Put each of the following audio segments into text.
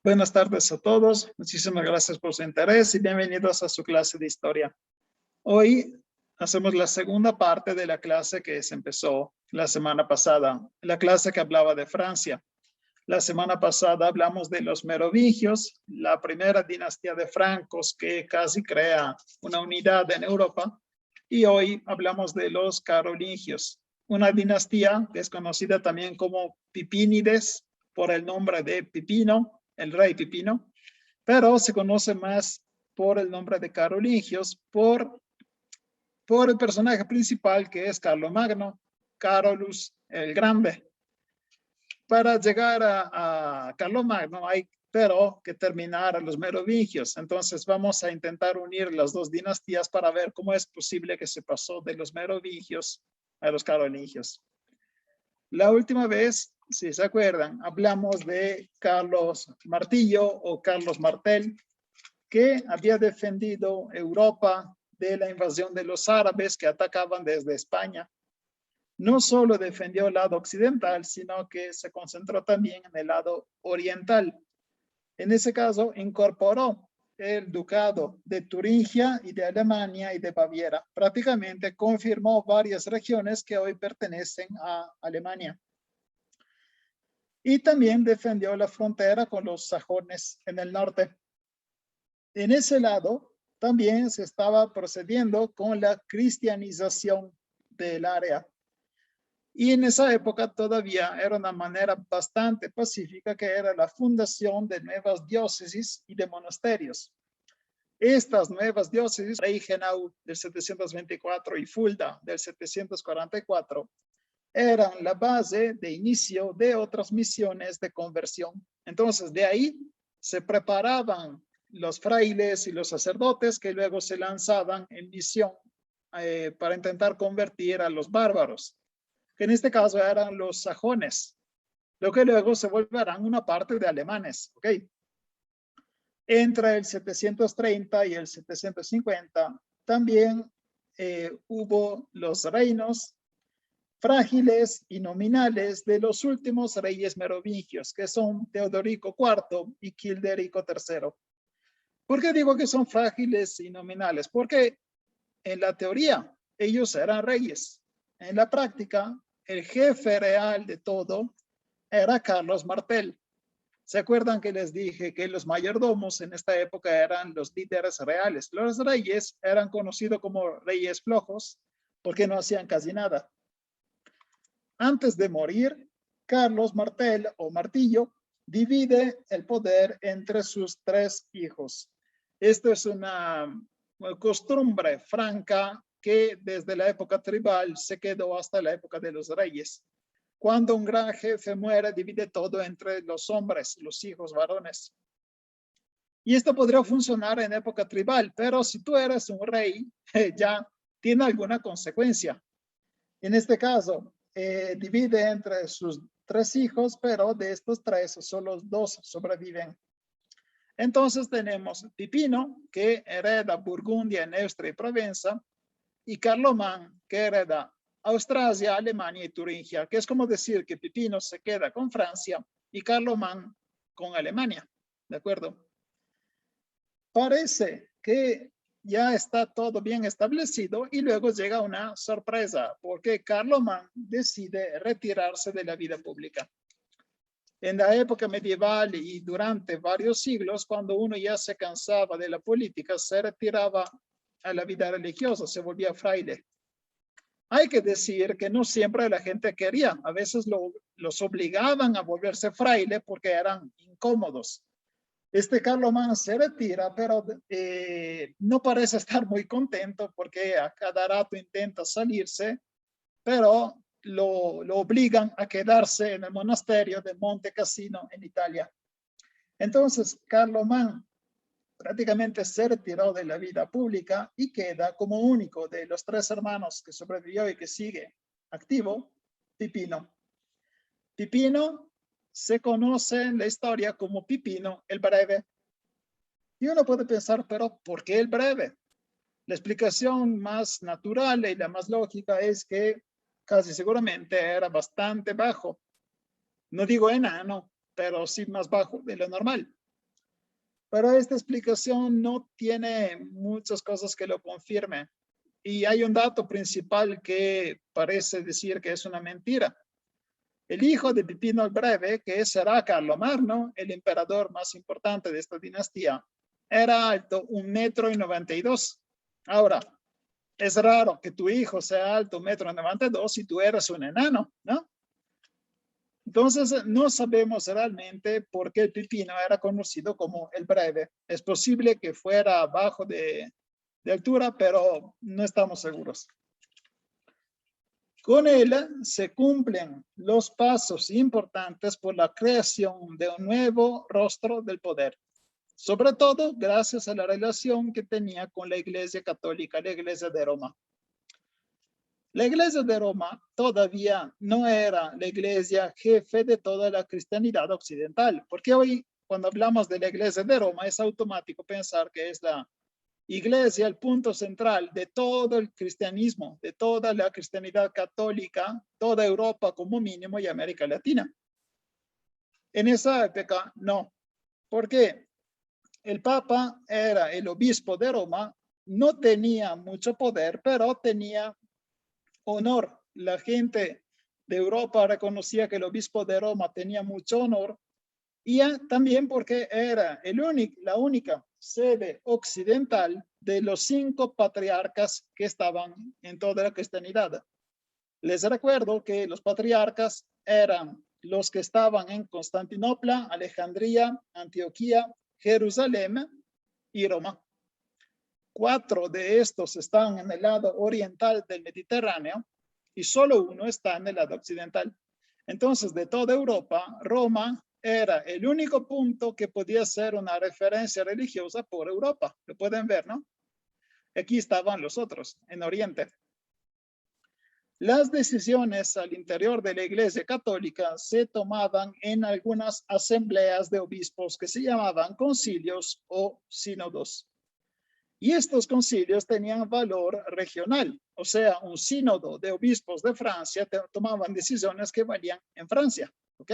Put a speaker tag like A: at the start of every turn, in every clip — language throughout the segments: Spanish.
A: Buenas tardes a todos. Muchísimas gracias por su interés y bienvenidos a su clase de historia. Hoy hacemos la segunda parte de la clase que se empezó la semana pasada, la clase que hablaba de Francia. La semana pasada hablamos de los merovingios, la primera dinastía de francos que casi crea una unidad en Europa. Y hoy hablamos de los carolingios, una dinastía que es conocida también como Pipínides por el nombre de Pipino, el rey Pipino, pero se conoce más por el nombre de carolingios por el personaje principal que es Carlomagno, Carolus el Grande. Para llegar a Carlomagno hay pero que terminar a los merovingios. Entonces vamos a intentar unir las dos dinastías para ver cómo es posible que se pasó de los merovingios a los carolingios. La última vez, si se acuerdan, hablamos de Carlos Martillo o Carlos Martel, que había defendido Europa de la invasión de los árabes que atacaban desde España. No solo defendió el lado occidental, sino que se concentró también en el lado oriental. En ese caso, incorporó el ducado de Turingia y de Alemania y de Baviera. Prácticamente confirmó varias regiones que hoy pertenecen a Alemania. Y también defendió la frontera con los sajones en el norte. En ese lado también se estaba procediendo con la cristianización del área. Y en esa época todavía era una manera bastante pacífica que era la fundación de nuevas diócesis y de monasterios. Estas nuevas diócesis, Reichenau del 724 y Fulda del 744, eran la base de inicio de otras misiones de conversión. Entonces, de ahí se preparaban los frailes y los sacerdotes que luego se lanzaban en misión para intentar convertir a los bárbaros, que en este caso eran los sajones, lo que luego se volverán una parte de alemanes. ¿Okay? Entre el 730 y el 750 también hubo los reinos frágiles y nominales de los últimos reyes merovingios, que son Teodorico IV y Childerico III. ¿Por qué digo que son frágiles y nominales? Porque en la teoría ellos eran reyes. En la práctica, el jefe real de todo era Carlos Martel. ¿Se acuerdan que les dije que los mayordomos en esta época eran los líderes reales? Los reyes eran conocidos como reyes flojos porque no hacían casi nada. Antes de morir, Carlos Martel o Martillo divide el poder entre sus tres hijos. Esto es una costumbre franca que desde la época tribal se quedó hasta la época de los reyes. Cuando un gran jefe muere, divide todo entre los hombres, los hijos varones. Y esto podría funcionar en época tribal, pero si tú eres un rey, ya tiene alguna consecuencia. En este caso, divide entre sus tres hijos, pero de estos tres, solo dos sobreviven. Entonces tenemos Pipino, que hereda Burgundia, Neustria y Provenza, y Carlomán, que hereda Austrasia, Alemania y Turingia, que es como decir que Pipino se queda con Francia y Carlomán con Alemania. ¿De acuerdo? Parece que ya está todo bien establecido y luego llega una sorpresa porque Carlomán decide retirarse de la vida pública. En la época medieval y durante varios siglos, cuando uno ya se cansaba de la política, se retiraba a la vida religiosa, se volvía fraile. Hay que decir que no siempre la gente quería, a veces los obligaban a volverse fraile porque eran incómodos. Este Carlomán se retira, pero no parece estar muy contento porque a cada rato intenta salirse, pero lo obligan a quedarse en el monasterio de Monte Cassino en Italia. Entonces, Carlomán prácticamente se retiró de la vida pública y queda como único de los tres hermanos que sobrevivió y que sigue activo, Pipino. Pipino se conoce en la historia como Pipino el Breve. Y uno puede pensar, pero ¿por qué el Breve? La explicación más natural y la más lógica es que casi seguramente era bastante bajo. No digo enano, pero sí más bajo de lo normal. Pero esta explicación no tiene muchas cosas que lo confirmen. Y hay un dato principal que parece decir que es una mentira. El hijo de Pipino el Breve, que será Carlomagno, el emperador más importante de esta dinastía, era alto 1,92 m. Ahora, es raro que tu hijo sea alto 1,92 m si tú eres un enano, ¿no? Entonces, no sabemos realmente por qué Pipino era conocido como el Breve. Es posible que fuera bajo de altura, pero no estamos seguros. Con él se cumplen los pasos importantes por la creación de un nuevo rostro del poder, sobre todo gracias a la relación que tenía con la Iglesia Católica, la Iglesia de Roma. La Iglesia de Roma todavía no era la iglesia jefe de toda la cristianidad occidental, porque hoy cuando hablamos de la Iglesia de Roma es automático pensar que es la iglesia, el punto central de todo el cristianismo, de toda la cristianidad católica, toda Europa como mínimo y América Latina. En esa época, no. ¿Por qué? El Papa era el obispo de Roma, no tenía mucho poder, pero tenía honor. La gente de Europa reconocía que el obispo de Roma tenía mucho honor y también porque era la única sede occidental de los 5 patriarcas que estaban en toda la cristianidad. Les recuerdo que los patriarcas eran los que estaban en Constantinopla, Alejandría, Antioquía, Jerusalén y Roma. 4 de estos están en el lado oriental del Mediterráneo y solo uno está en el lado occidental. Entonces, de toda Europa, Roma era el único punto que podía ser una referencia religiosa por Europa. Lo pueden ver, ¿no? Aquí estaban los otros, en Oriente. Las decisiones al interior de la Iglesia Católica se tomaban en algunas asambleas de obispos que se llamaban concilios o sínodos. Y estos concilios tenían valor regional, o sea, un sínodo de obispos de Francia tomaban decisiones que valían en Francia, ¿ok?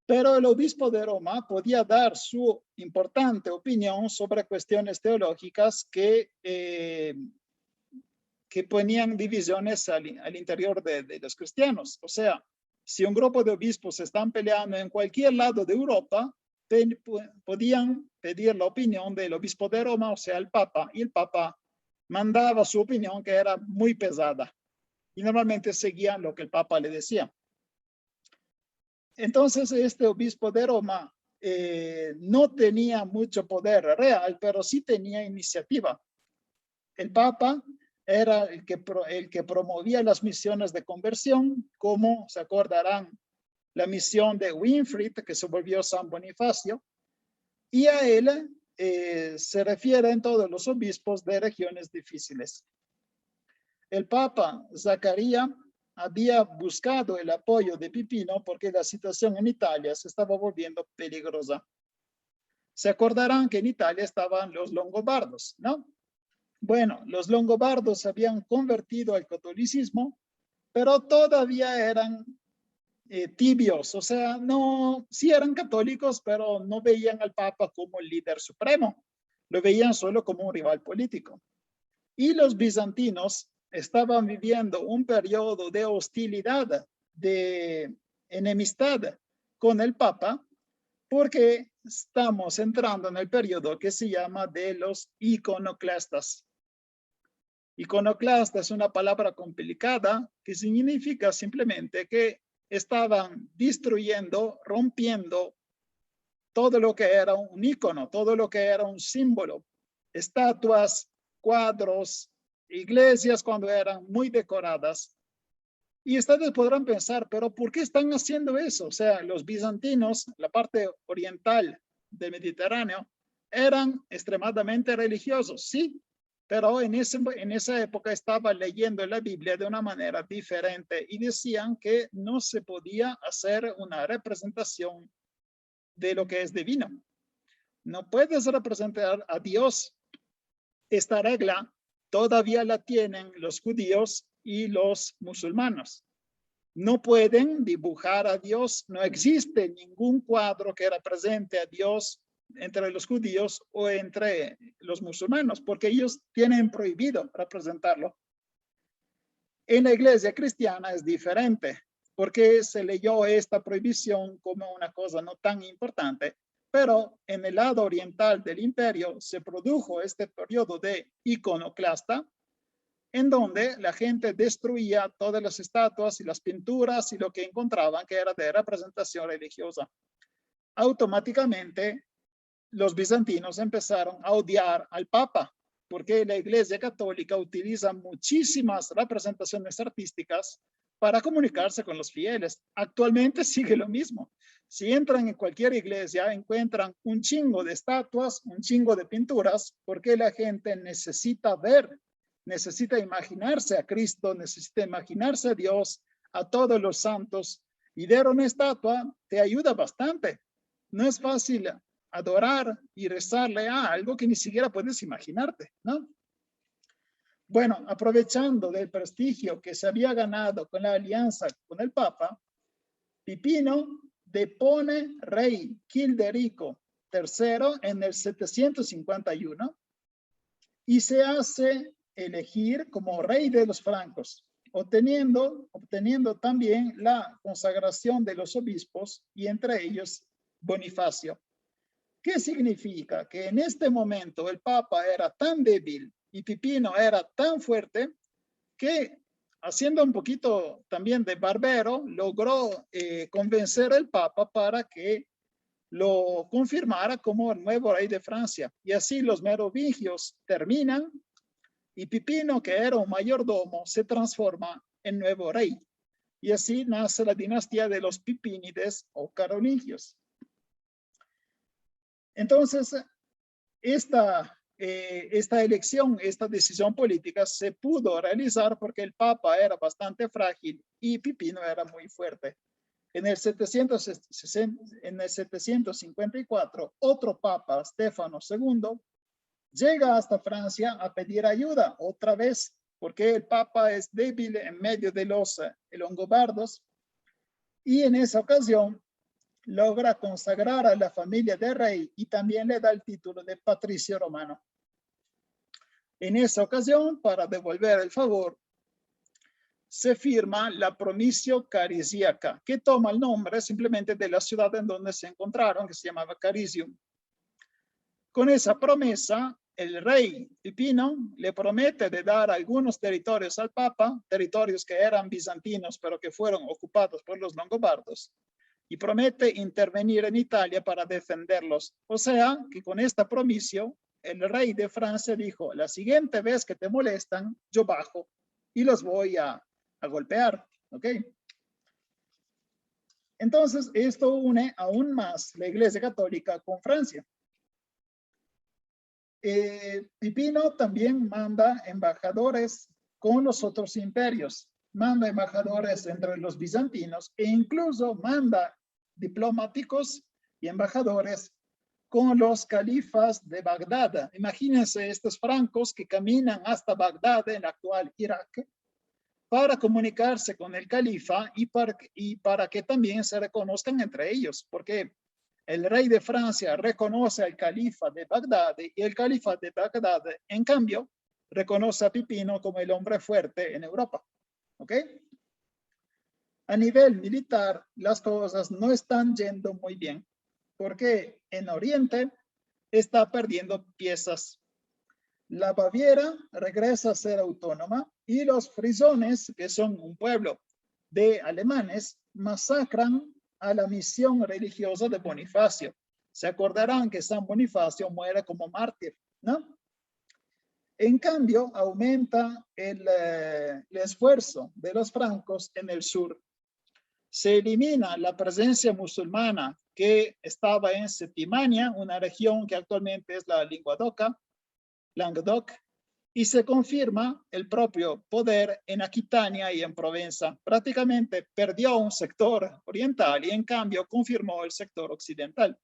A: Pero el obispo de Roma podía dar su importante opinión sobre cuestiones teológicas que ponían divisiones al interior de los cristianos. O sea, si un grupo de obispos están peleando en cualquier lado de Europa, podían pedir la opinión del obispo de Roma, o sea, el Papa, y el Papa mandaba su opinión que era muy pesada. Y normalmente seguían lo que el Papa le decía. Entonces, este obispo de Roma no tenía mucho poder real, pero sí tenía iniciativa. El Papa era el que promovía las misiones de conversión, como se acordarán la misión de Winfrid, que se volvió San Bonifacio, y a él se refieren todos los obispos de regiones difíciles. El Papa Zacarías había buscado el apoyo de Pipino porque la situación en Italia se estaba volviendo peligrosa. Se acordarán que en Italia estaban los longobardos, ¿no? Bueno, los longobardos se habían convertido al catolicismo, pero todavía eran tibios, o sea, no, sí eran católicos, pero no veían al Papa como el líder supremo, lo veían solo como un rival político. Y los bizantinos estaban viviendo un periodo de hostilidad, de enemistad con el Papa, porque estamos entrando en el periodo que se llama de los iconoclastas. Iconoclasta es una palabra complicada que significa simplemente que estaban destruyendo, rompiendo todo lo que era un icono, todo lo que era un símbolo, estatuas, cuadros, iglesias cuando eran muy decoradas. Y ustedes podrán pensar, pero ¿por qué están haciendo eso? O sea, los bizantinos, la parte oriental del Mediterráneo, eran extremadamente religiosos, sí, pero en esa época estaba leyendo la Biblia de una manera diferente y decían que no se podía hacer una representación de lo que es divino. No puedes representar a Dios. Esta regla todavía la tienen los judíos y los musulmanes. No pueden dibujar a Dios, no existe ningún cuadro que represente a Dios entre los judíos o entre los musulmanes, porque ellos tienen prohibido representarlo. En la iglesia cristiana es diferente, porque se leyó esta prohibición como una cosa no tan importante, pero en el lado oriental del imperio se produjo este periodo de iconoclasta, en donde la gente destruía todas las estatuas y las pinturas y lo que encontraban que era de representación religiosa. Automáticamente, los bizantinos empezaron a odiar al Papa, porque la Iglesia Católica utiliza muchísimas representaciones artísticas para comunicarse con los fieles. Actualmente sigue lo mismo. Si entran en cualquier iglesia, encuentran un chingo de estatuas, un chingo de pinturas, porque la gente necesita ver, necesita imaginarse a Cristo, necesita imaginarse a Dios, a todos los santos. Y ver una estatua te ayuda bastante. No es fácil adorar y rezarle a algo que ni siquiera puedes imaginarte, ¿no? Bueno, aprovechando del prestigio que se había ganado con la alianza con el Papa, Pipino depone rey Childerico III en el 751 y se hace elegir como rey de los francos, obteniendo también la consagración de los obispos y entre ellos Bonifacio. ¿Qué significa? Que en este momento el Papa era tan débil y Pipino era tan fuerte que, haciendo un poquito también de barbero, logró convencer al Papa para que lo confirmara como el nuevo rey de Francia. Y así los merovingios terminan y Pipino, que era un mayordomo, se transforma en nuevo rey. Y así nace la dinastía de los Pipínides o carolingios. Entonces, esta elección, esta decisión política se pudo realizar porque el Papa era bastante frágil y Pipino era muy fuerte. En el 754, otro Papa, Stefano II, llega hasta Francia a pedir ayuda otra vez, porque el Papa es débil en medio de los longobardos, y en esa ocasión logra consagrar a la familia de rey y también le da el título de patricio romano. En esa ocasión, para devolver el favor, se firma la Promisio Carisiaca, que toma el nombre simplemente de la ciudad en donde se encontraron, que se llamaba Carisium. Con esa promesa, el rey Pipino le promete de dar algunos territorios al Papa, territorios que eran bizantinos, pero que fueron ocupados por los longobardos, y promete intervenir en Italia para defenderlos. O sea, que con esta promisio, el rey de Francia dijo, la siguiente vez que te molestan, yo bajo y los voy a golpear, ¿ok? Entonces, esto une aún más la Iglesia Católica con Francia. Pipino también manda embajadores con los otros imperios, manda embajadores entre los bizantinos e incluso manda diplomáticos y embajadores con los califas de Bagdad. Imagínense estos francos que caminan hasta Bagdad, en el actual Irak, para comunicarse con el califa y para que también se reconozcan entre ellos, porque el rey de Francia reconoce al califa de Bagdad y el califa de Bagdad, en cambio, reconoce a Pipino como el hombre fuerte en Europa. ¿Ok? A nivel militar, las cosas no están yendo muy bien, porque en Oriente está perdiendo piezas. La Baviera regresa a ser autónoma y los frisones, que son un pueblo de alemanes, masacran a la misión religiosa de Bonifacio. Se acordarán que San Bonifacio muere como mártir, ¿no? En cambio, aumenta el esfuerzo de los francos en el sur. Se elimina la presencia musulmana que estaba en Septimania, una región que actualmente es la Languedoc, y se confirma el propio poder en Aquitania y en Provenza. Prácticamente perdió un sector oriental y en cambio confirmó el sector occidental.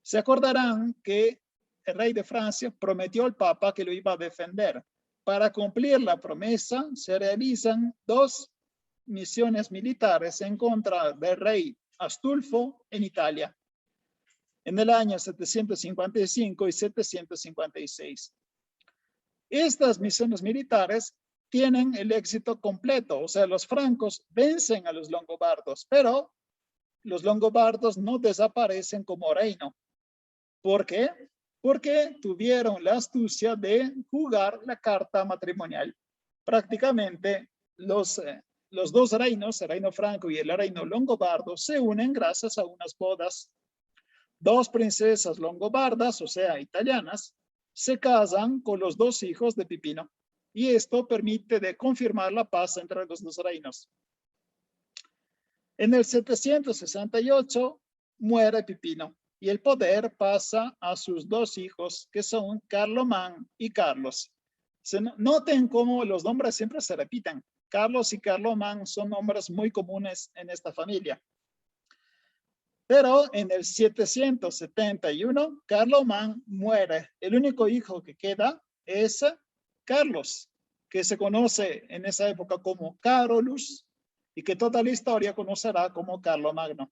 A: Se acordarán que el rey de Francia prometió al Papa que lo iba a defender. Para cumplir la promesa se realizan 2 misiones militares en contra del rey Astulfo en Italia. en el año 755 y 756. Estas misiones militares tienen el éxito completo, o sea, los francos vencen a los longobardos, pero los longobardos no desaparecen como reino. ¿Por qué? Porque tuvieron la astucia de jugar la carta matrimonial. Prácticamente los dos reinos, el reino franco y el reino longobardo, se unen gracias a unas bodas. Dos princesas longobardas, o sea, italianas, se casan con los dos hijos de Pipino. Y esto permite de confirmar la paz entre los dos reinos. En el 768 muere Pipino y el poder pasa a sus dos hijos, que son Carlomán y Carlos. Noten cómo los nombres siempre se repiten. Carlos y Carlomán son nombres muy comunes en esta familia. Pero en el 771, Carlomán muere. El único hijo que queda es Carlos, que se conoce en esa época como Carolus y que toda la historia conocerá como Carlomagno.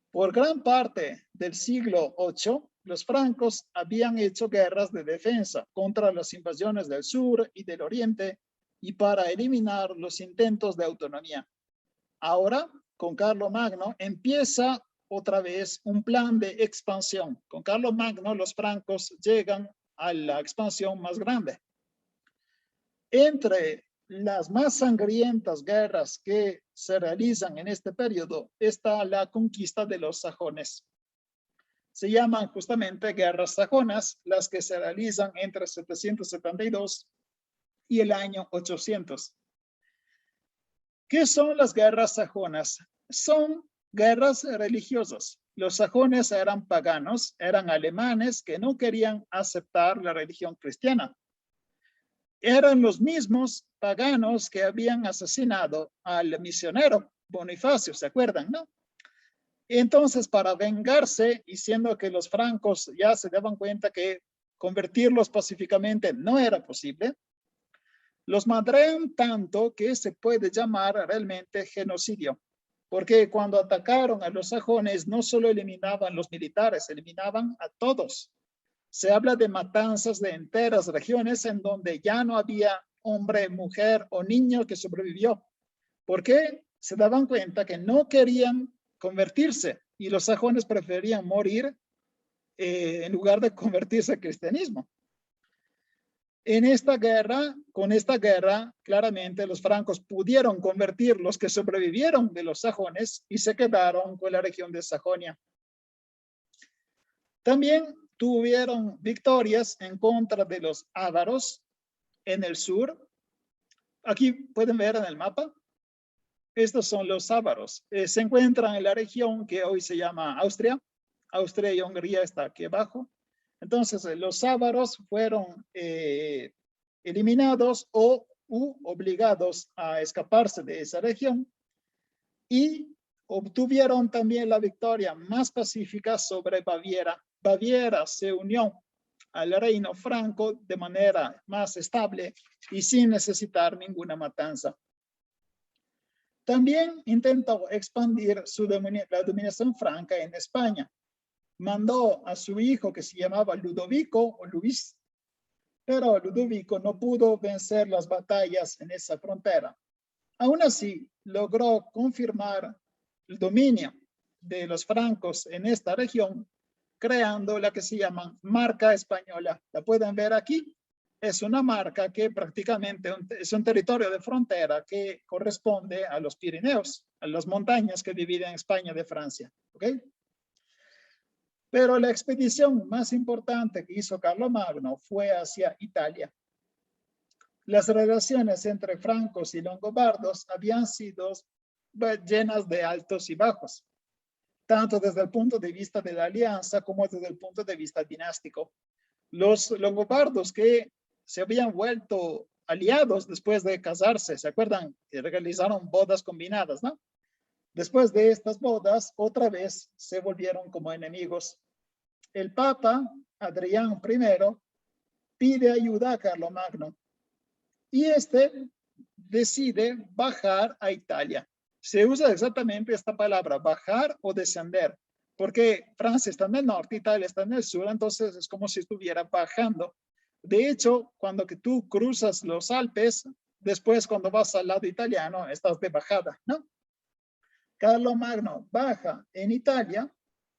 A: Por gran parte del siglo VIII, los francos habían hecho guerras de defensa contra las invasiones del sur y del oriente y para eliminar los intentos de autonomía. Ahora, con Carlomagno, empieza otra vez un plan de expansión. Con Carlomagno, los francos llegan a la expansión más grande. Entre las más sangrientas guerras que se realizan en este periodo está la conquista de los sajones. Se llaman justamente guerras sajonas, las que se realizan entre 772 y el año 800. ¿Qué son las guerras sajonas? Son guerras religiosas. Los sajones eran paganos, eran alemanes que no querían aceptar la religión cristiana. Eran los mismos paganos que habían asesinado al misionero Bonifacio, ¿se acuerdan, no? Entonces, para vengarse, y siendo que los francos ya se daban cuenta que convertirlos pacíficamente no era posible, los madrean tanto que se puede llamar realmente genocidio, porque cuando atacaron a los sajones no solo eliminaban los militares, eliminaban a todos. Se habla de matanzas de enteras regiones en donde ya no había hombre, mujer o niño que sobrevivió, porque se daban cuenta que no querían convertirse y los sajones preferían morir en lugar de convertirse al cristianismo. En esta guerra, con esta guerra, claramente los francos pudieron convertir los que sobrevivieron de los sajones y se quedaron con la región de Sajonia. También tuvieron victorias en contra de los ávaros en el sur. Aquí pueden ver en el mapa. Estos son los ávaros. Se encuentran en la región que hoy se llama Austria. Austria y Hungría está aquí abajo. Entonces, los ávaros fueron eliminados o obligados a escaparse de esa región y obtuvieron también la victoria más pacífica sobre Baviera. Baviera se unió al reino franco de manera más estable y sin necesitar ninguna matanza. También intentó expandir la dominación franca en España. Mandó a su hijo que se llamaba Ludovico o Luis, pero Ludovico no pudo vencer las batallas en esa frontera. Aún así, logró confirmar el dominio de los francos en esta región, creando la que se llama marca española. La pueden ver aquí. Es una marca que prácticamente es un territorio de frontera que corresponde a los Pirineos, a las montañas que dividen España de Francia. ¿Okay? Pero la expedición más importante que hizo Carlomagno fue hacia Italia. Las relaciones entre francos y longobardos habían sido llenas de altos y bajos, tanto desde el punto de vista de la alianza como desde el punto de vista dinástico. Los longobardos que se habían vuelto aliados después de casarse, ¿se acuerdan? Que realizaron bodas combinadas, ¿no? Después de estas bodas, otra vez se volvieron como enemigos. El Papa, Adrián I, pide ayuda a Carlomagno y este decide bajar a Italia. Se usa exactamente esta palabra, bajar o descender. porque Francia está en el norte, Italia está en el sur, entonces es como si estuviera bajando. De hecho, cuando que tú cruzas los Alpes, después cuando vas al lado italiano, estás de bajada, ¿no? Carlomagno baja en Italia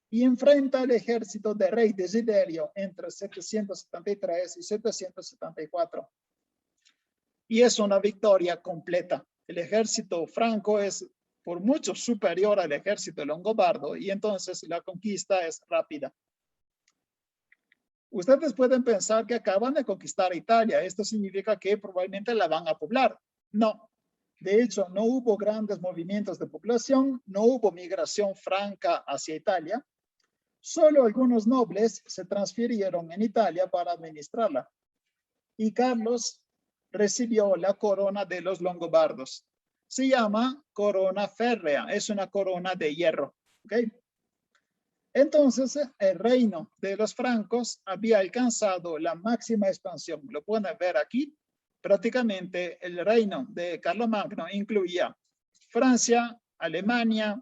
A: y enfrenta al ejército del rey Desiderio entre 773 y 774. Y es una victoria completa. El ejército franco es por mucho superior al ejército longobardo y entonces la conquista es rápida. Ustedes pueden pensar que acaban de conquistar Italia. Esto significa que probablemente la van a poblar. No. De hecho, no hubo grandes movimientos de población, no hubo migración franca hacia Italia. Solo algunos nobles se transfirieron en Italia para administrarla. Y Carlos recibió la corona de los longobardos. Se llama corona férrea, es una corona de hierro. ¿Okay? Entonces, el reino de los francos había alcanzado la máxima expansión. Lo pueden ver aquí. Prácticamente el reino de Carlomagno incluía Francia, Alemania,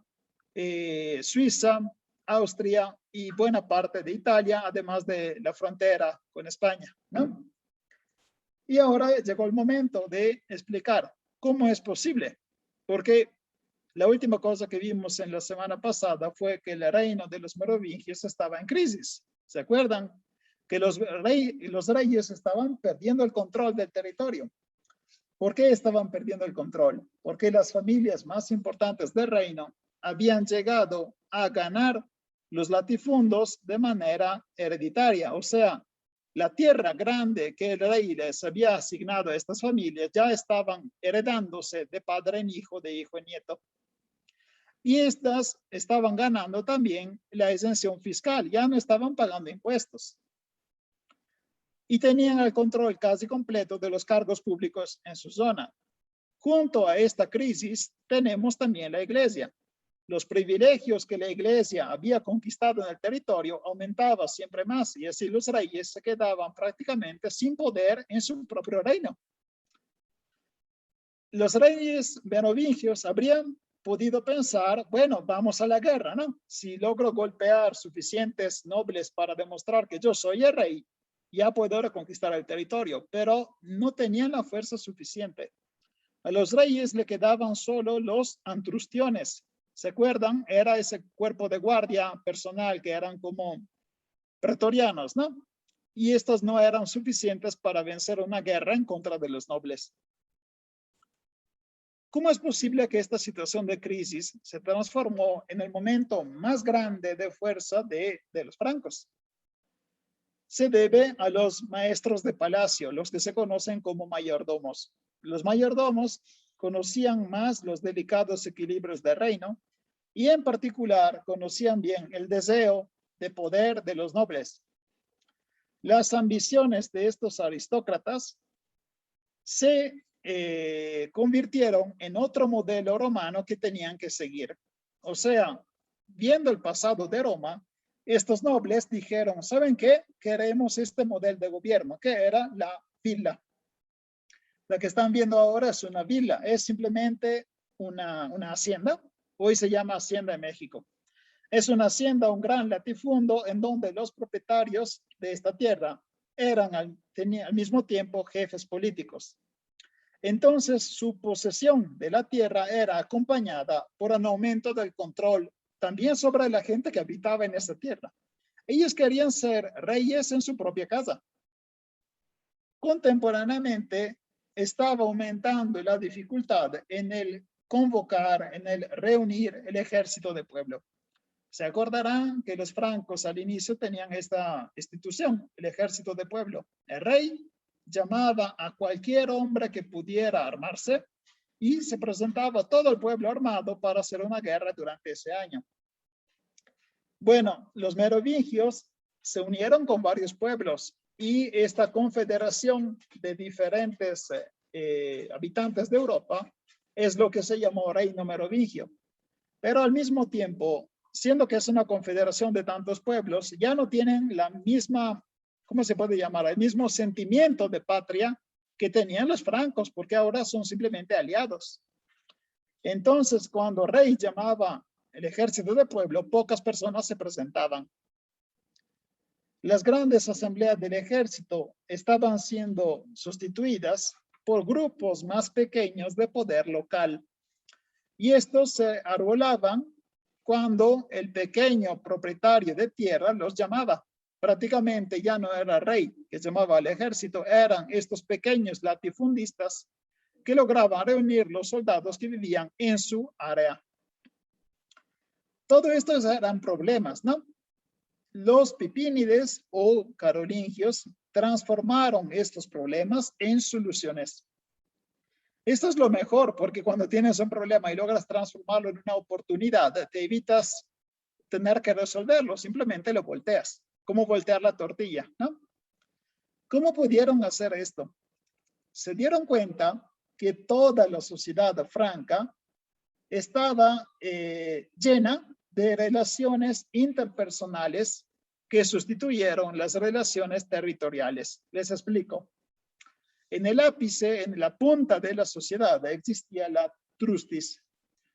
A: Suiza, Austria y buena parte de Italia, además de la frontera con España, ¿no? Y ahora llegó el momento de explicar cómo es posible, porque la última cosa que vimos en la semana pasada fue que el reino de los merovingios estaba en crisis. ¿Se acuerdan? Que los reyes estaban perdiendo el control del territorio. ¿Por qué estaban perdiendo el control? Porque las familias más importantes del reino habían llegado a ganar los latifundos de manera hereditaria. O sea, la tierra grande que el rey les había asignado a estas familias ya estaban heredándose de padre en hijo, de hijo en nieto. Y estas estaban ganando también la exención fiscal, ya no estaban pagando impuestos. Y tenían el control casi completo de los cargos públicos en su zona. Junto a esta crisis tenemos también la iglesia. Los privilegios que la iglesia había conquistado en el territorio aumentaban siempre más y así los reyes se quedaban prácticamente sin poder en su propio reino. Los reyes merovingios habrían podido pensar, bueno, vamos a la guerra, ¿no? Si logro golpear suficientes nobles para demostrar que yo soy el rey, ya puedo reconquistar el territorio, pero no tenían la fuerza suficiente. A los reyes le quedaban solo los antrustiones. ¿Se acuerdan? Era ese cuerpo de guardia personal que eran como pretorianos, ¿no? Y estos no eran suficientes para vencer una guerra en contra de los nobles. ¿Cómo es posible que esta situación de crisis se transformó en el momento más grande de fuerza de los francos? Se debe a los maestros de palacio, los que se conocen como mayordomos. Los mayordomos conocían más los delicados equilibrios del reino y en particular conocían bien el deseo de poder de los nobles. Las ambiciones de estos aristócratas se convirtieron en otro modelo romano que tenían que seguir. O sea, viendo el pasado de Roma, estos nobles dijeron, ¿saben qué? Queremos este modelo de gobierno, que era la villa. La que están viendo ahora es una villa, es simplemente una hacienda. Hoy se llama Hacienda de México. Es una hacienda, un gran latifundo en donde los propietarios de esta tierra tenían al mismo tiempo jefes políticos. Entonces, su posesión de la tierra era acompañada por un aumento del control también sobre la gente que habitaba en esa tierra. Ellos querían ser reyes en su propia casa. Contemporáneamente, estaba aumentando la dificultad en el convocar, en el reunir el ejército de pueblo. Se acordarán que los francos al inicio tenían esta institución, el ejército de pueblo. El rey llamaba a cualquier hombre que pudiera armarse y se presentaba todo el pueblo armado para hacer una guerra durante ese año. Bueno, los merovingios se unieron con varios pueblos y esta confederación de diferentes habitantes de Europa es lo que se llamó Reino Merovingio. Pero al mismo tiempo, siendo que es una confederación de tantos pueblos, ya no tienen la misma, ¿cómo se puede llamar? El mismo sentimiento de patria que tenían los francos, porque ahora son simplemente aliados. Entonces, cuando Rey llamaba el ejército de pueblo, pocas personas se presentaban. Las grandes asambleas del ejército estaban siendo sustituidas por grupos más pequeños de poder local. Y estos se arbolaban cuando el pequeño propietario de tierra los llamaba. Prácticamente ya no era rey que llamaba al ejército, eran estos pequeños latifundistas que lograban reunir los soldados que vivían en su área. Todo estos eran problemas, ¿no? Los pipínides o carolingios transformaron estos problemas en soluciones. Esto es lo mejor, porque cuando tienes un problema y logras transformarlo en una oportunidad, te evitas tener que resolverlo, simplemente lo volteas. Como voltear la tortilla, ¿no? ¿Cómo pudieron hacer esto? Se dieron cuenta que toda la sociedad franca estaba llena de relaciones interpersonales que sustituyeron las relaciones territoriales. Les explico. En el ápice, en la punta de la sociedad, existía la trustis.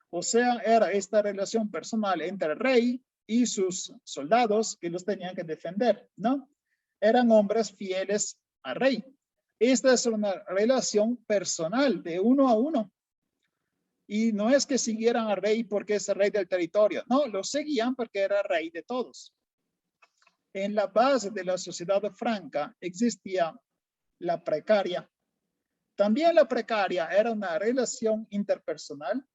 A: O sea, era esta relación personal entre el rey y sus soldados que los tenían que defender, ¿no? Eran hombres fieles al rey. Esta es una relación personal de uno a uno. Y no es que siguieran al rey porque es el rey del territorio. No, lo seguían porque era rey de todos. En la base de la sociedad franca existía la precaria. También la precaria era una relación interpersonal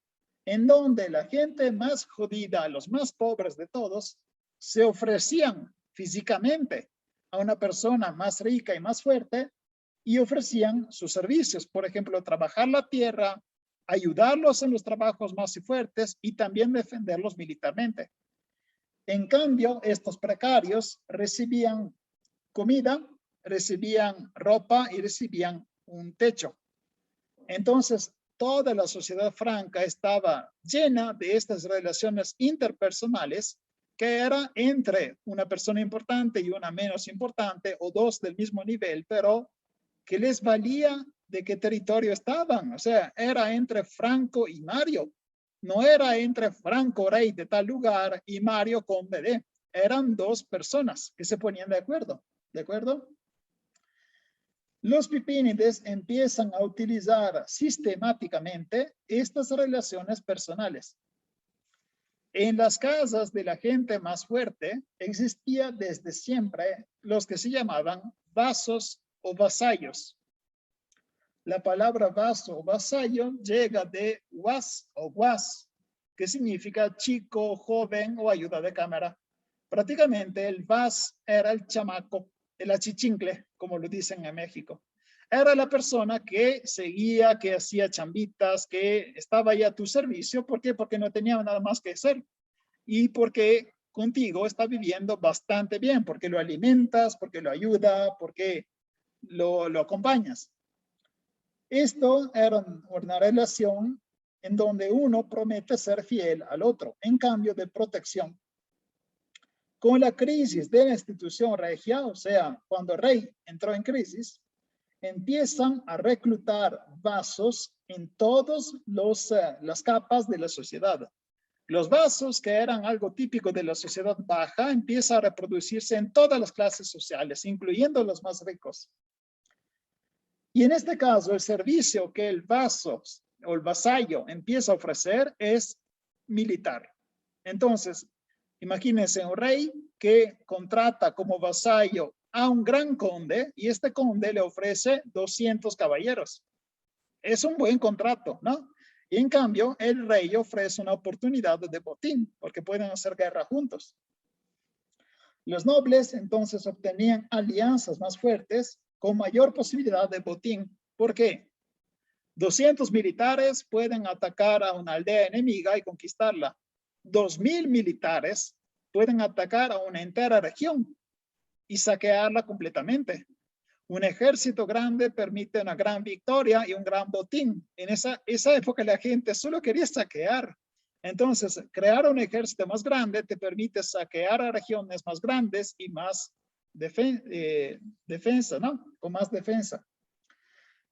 A: en donde la gente más jodida, los más pobres de todos, se ofrecían físicamente a una persona más rica y más fuerte y ofrecían sus servicios. Por ejemplo, trabajar la tierra, ayudarlos en los trabajos más fuertes y también defenderlos militarmente. En cambio, estos precarios recibían comida, recibían ropa y recibían un techo. Entonces, toda la sociedad franca estaba llena de estas relaciones interpersonales que era entre una persona importante y una menos importante o dos del mismo nivel, pero que les valía de qué territorio estaban. O sea, era entre Franco y Mario. No era entre Franco, rey de tal lugar, y Mario, conde de. Eran dos personas que se ponían de acuerdo. ¿De acuerdo? Los pipínides empiezan a utilizar sistemáticamente estas relaciones personales. En las casas de la gente más fuerte existía desde siempre los que se llamaban vasos o vasallos. La palabra vaso o vasallo llega de was o was, que significa chico, joven o ayuda de cámara. Prácticamente el vas era el chamaco, el achichincle, como lo dicen en México. Era la persona que seguía, que hacía chambitas, que estaba ahí a tu servicio. ¿Por qué? Porque no tenía nada más que hacer. Y porque contigo está viviendo bastante bien, porque lo alimentas, porque lo ayuda, porque lo acompañas. Esto era una relación en donde uno promete ser fiel al otro, en cambio de protección. Con la crisis de la institución regia, o sea, cuando el rey entró en crisis, empiezan a reclutar vasos en todas las capas de la sociedad. Los vasos, que eran algo típico de la sociedad baja, empiezan a reproducirse en todas las clases sociales, incluyendo los más ricos. Y en este caso, el servicio que el vaso o el vasallo empieza a ofrecer es militar. Entonces, imagínense un rey que contrata como vasallo a un gran conde y este conde le ofrece 200 caballeros. Es un buen contrato, ¿no? Y en cambio, el rey ofrece una oportunidad de botín porque pueden hacer guerra juntos. Los nobles entonces obtenían alianzas más fuertes con mayor posibilidad de botín. ¿Por qué? 200 militares pueden atacar a una aldea enemiga y conquistarla. 2000 militares pueden atacar a una entera región y saquearla completamente. Un ejército grande permite una gran victoria y un gran botín. En esa época la gente solo quería saquear. Entonces, crear un ejército más grande te permite saquear a regiones más grandes y más defensa, ¿no? Con más defensa.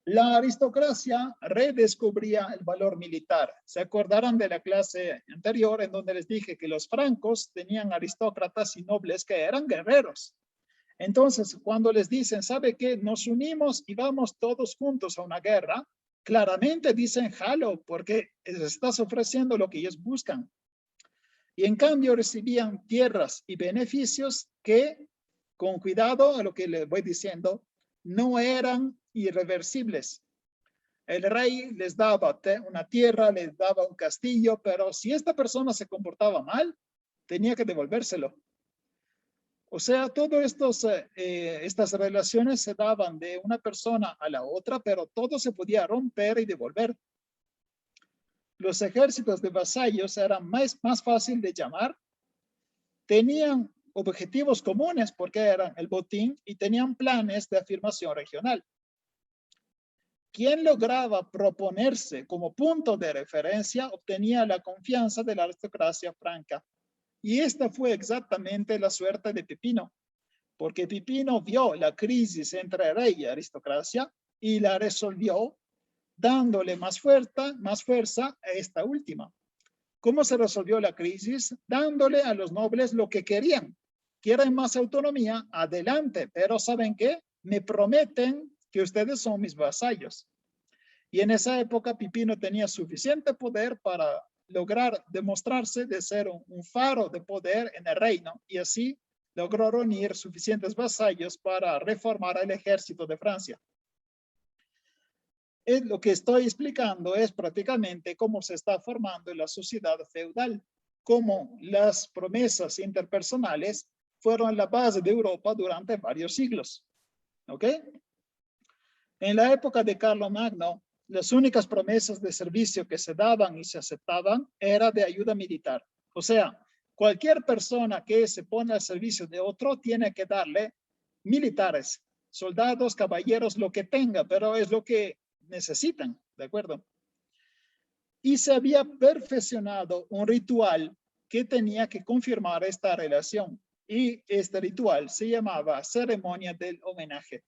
A: La aristocracia redescubría el valor militar. ¿Se acordarán de la clase anterior en donde les dije que los francos tenían aristócratas y nobles que eran guerreros? Entonces, cuando les dicen, ¿sabe qué? Nos unimos y vamos todos juntos a una guerra, claramente dicen, jalo, porque les estás ofreciendo lo que ellos buscan. Y en cambio recibían tierras y beneficios que, con cuidado a lo que les voy diciendo, no eran irreversibles. El rey les daba una tierra, les daba un castillo, pero si esta persona se comportaba mal, tenía que devolvérselo. O sea, todas estas relaciones se daban de una persona a la otra, pero todo se podía romper y devolver. Los ejércitos de vasallos eran más fácil de llamar. Tenían objetivos comunes porque eran el botín y tenían planes de afirmación regional. Quien lograba proponerse como punto de referencia obtenía la confianza de la aristocracia franca. Y esta fue exactamente la suerte de Pipino, porque Pipino vio la crisis entre rey y aristocracia y la resolvió dándole más fuerza a esta última. ¿Cómo se resolvió la crisis? Dándole a los nobles lo que querían. Quieren más autonomía, adelante, pero ¿saben qué? Me prometen que ustedes son mis vasallos. Y en esa época Pipino tenía suficiente poder para lograr demostrarse de ser un faro de poder en el reino y así logró reunir suficientes vasallos para reformar el ejército de Francia. Lo que estoy explicando es prácticamente cómo se está formando la sociedad feudal, cómo las promesas interpersonales fueron la base de Europa durante varios siglos. ¿Ok? En la época de Carlomagno, las únicas promesas de servicio que se daban y se aceptaban era de ayuda militar. O sea, cualquier persona que se pone al servicio de otro tiene que darle militares, soldados, caballeros, lo que tenga, pero es lo que necesitan, ¿de acuerdo? Y se había perfeccionado un ritual que tenía que confirmar esta relación. Y este ritual se llamaba ceremonia del homenaje.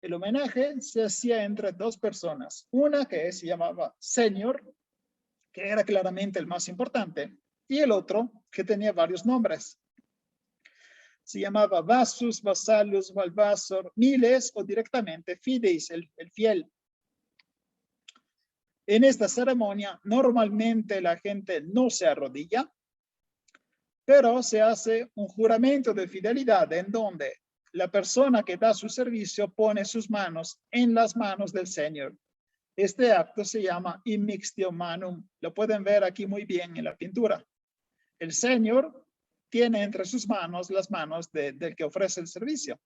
A: El homenaje se hacía entre dos personas. Una que se llamaba señor, que era claramente el más importante, y el otro que tenía varios nombres. Se llamaba Vasus, Vasalus, Valvasor, Miles o directamente Fideis, el fiel. En esta ceremonia normalmente la gente no se arrodilla, pero se hace un juramento de fidelidad en donde la persona que da su servicio pone sus manos en las manos del Señor. Este acto se llama immixtio manum. Lo pueden ver aquí muy bien en la pintura. El Señor tiene entre sus manos las manos del que ofrece el servicio.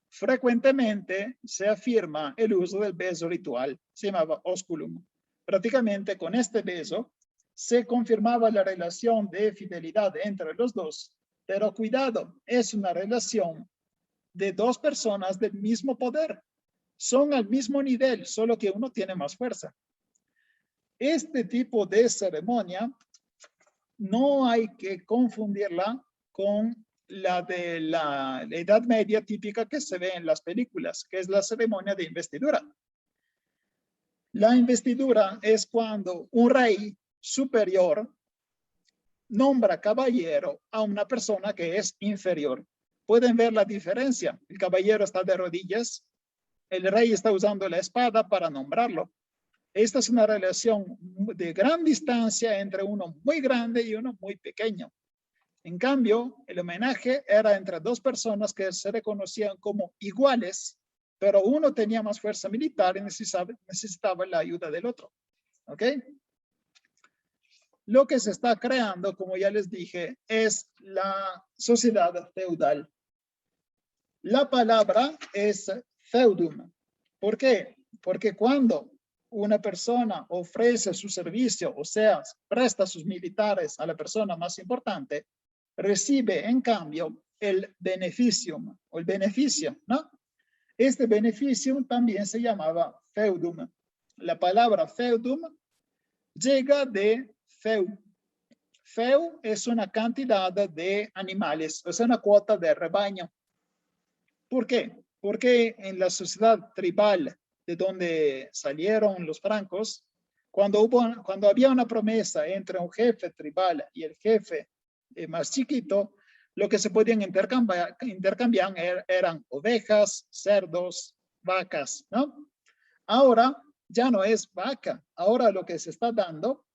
A: Frecuentemente se afirma el uso del beso ritual, se llamaba osculum. Prácticamente con este beso se confirmaba la relación de fidelidad entre los dos, pero cuidado, es una relación de dos personas del mismo poder. Son al mismo nivel, solo que uno tiene más fuerza. Este tipo de ceremonia no hay que confundirla con la de la Edad Media típica que se ve en las películas, que es la ceremonia de investidura. La investidura es cuando un rey superior nombra caballero a una persona que es inferior. Pueden ver la diferencia. El caballero está de rodillas, el rey está usando la espada para nombrarlo. Esta es una relación de gran distancia entre uno muy grande y uno muy pequeño. En cambio, el homenaje era entre dos personas que se reconocían como iguales, pero uno tenía más fuerza militar y necesitaba la ayuda del otro. ¿Ok? Lo que se está creando, como ya les dije, es la sociedad feudal. La palabra es feudum. ¿Por qué? Porque cuando una persona ofrece su servicio, o sea, presta sus militares a la persona más importante, recibe en cambio el beneficium o el beneficio, ¿no? Este beneficium también se llamaba feudum. La palabra feudum llega de feu. Feu es una cantidad de animales, es una cuota de rebaño. ¿Por qué? Porque en la sociedad tribal de donde salieron los francos, cuando había una promesa entre un jefe tribal y el jefe más chiquito, lo que se podían intercambiar eran ovejas, cerdos, vacas, ¿no? Ahora ya no es vaca. Ahora lo que se está dando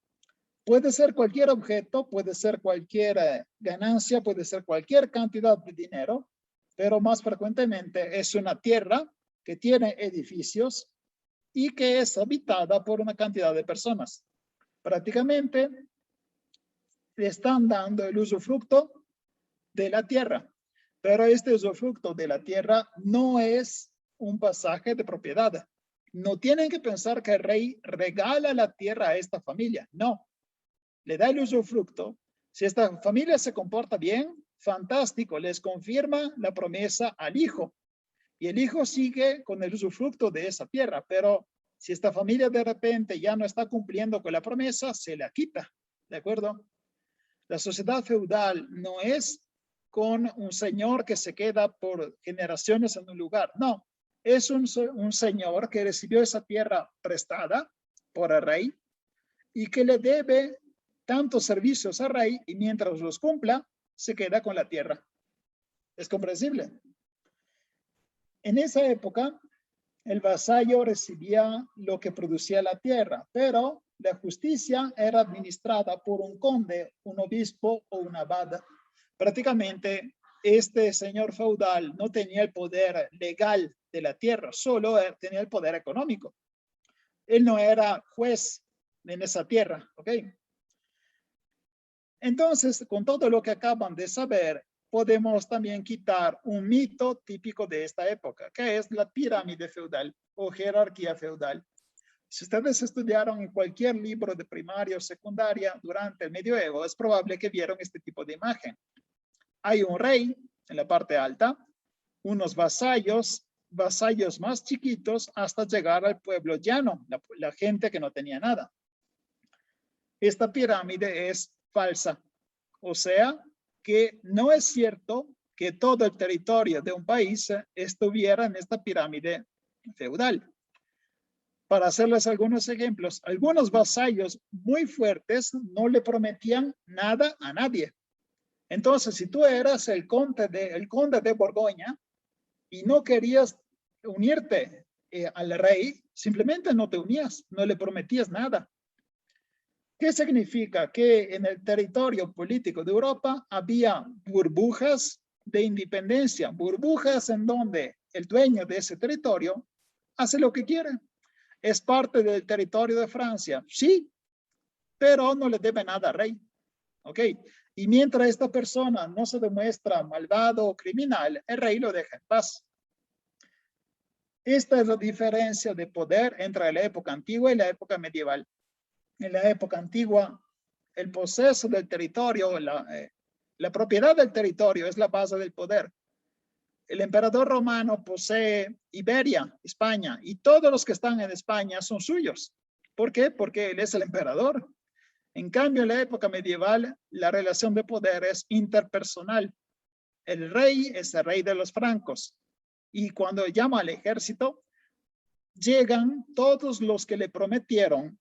A: puede ser cualquier objeto, puede ser cualquier ganancia, puede ser cualquier cantidad de dinero, pero más frecuentemente es una tierra que tiene edificios y que es habitada por una cantidad de personas. Prácticamente le están dando el usufructo de la tierra, pero este usufructo de la tierra no es un pasaje de propiedad. No tienen que pensar que el rey regala la tierra a esta familia, no. Le da el usufructo. Si esta familia se comporta bien, fantástico, les confirma la promesa al hijo. Y el hijo sigue con el usufructo de esa tierra, pero si esta familia de repente ya no está cumpliendo con la promesa, se la quita, ¿de acuerdo? La sociedad feudal no es con un señor que se queda por generaciones en un lugar, no. Es un señor que recibió esa tierra prestada por el rey y que le debe tantos servicios al rey y mientras los cumpla, se queda con la tierra. ¿Es comprensible? En esa época, el vasallo recibía lo que producía la tierra, pero la justicia era administrada por un conde, un obispo o un abad. Prácticamente, este señor feudal no tenía el poder legal de la tierra, solo tenía el poder económico. Él no era juez en esa tierra, ¿ok? Entonces, con todo lo que acaban de saber, podemos también quitar un mito típico de esta época, que es la pirámide feudal o jerarquía feudal. Si ustedes estudiaron en cualquier libro de primaria o secundaria durante el medioevo, es probable que vieron este tipo de imagen. Hay un rey en la parte alta, unos vasallos más chiquitos hasta llegar al pueblo llano, la gente que no tenía nada. Esta pirámide es falsa, o sea, que no es cierto que todo el territorio de un país estuviera en esta pirámide feudal. Para hacerles algunos ejemplos, algunos vasallos muy fuertes no le prometían nada a nadie. Entonces, si tú eras el conde de Borgoña y no querías unirte al rey, simplemente no te unías, no le prometías nada. ¿Qué significa? Que en el territorio político de Europa había burbujas de independencia, burbujas en donde el dueño de ese territorio hace lo que quiere. ¿Es parte del territorio de Francia? Sí, pero no le debe nada al rey. ¿Ok? Y mientras esta persona no se demuestra malvado o criminal, el rey lo deja en paz. Esta es la diferencia de poder entre la época antigua y la época medieval. En la época antigua, el poseso del territorio, la propiedad del territorio es la base del poder. El emperador romano posee Iberia, España, y todos los que están en España son suyos. ¿Por qué? Porque él es el emperador. En cambio, en la época medieval, la relación de poder es interpersonal. El rey es el rey de los francos. Y cuando llama al ejército, llegan todos los que le prometieron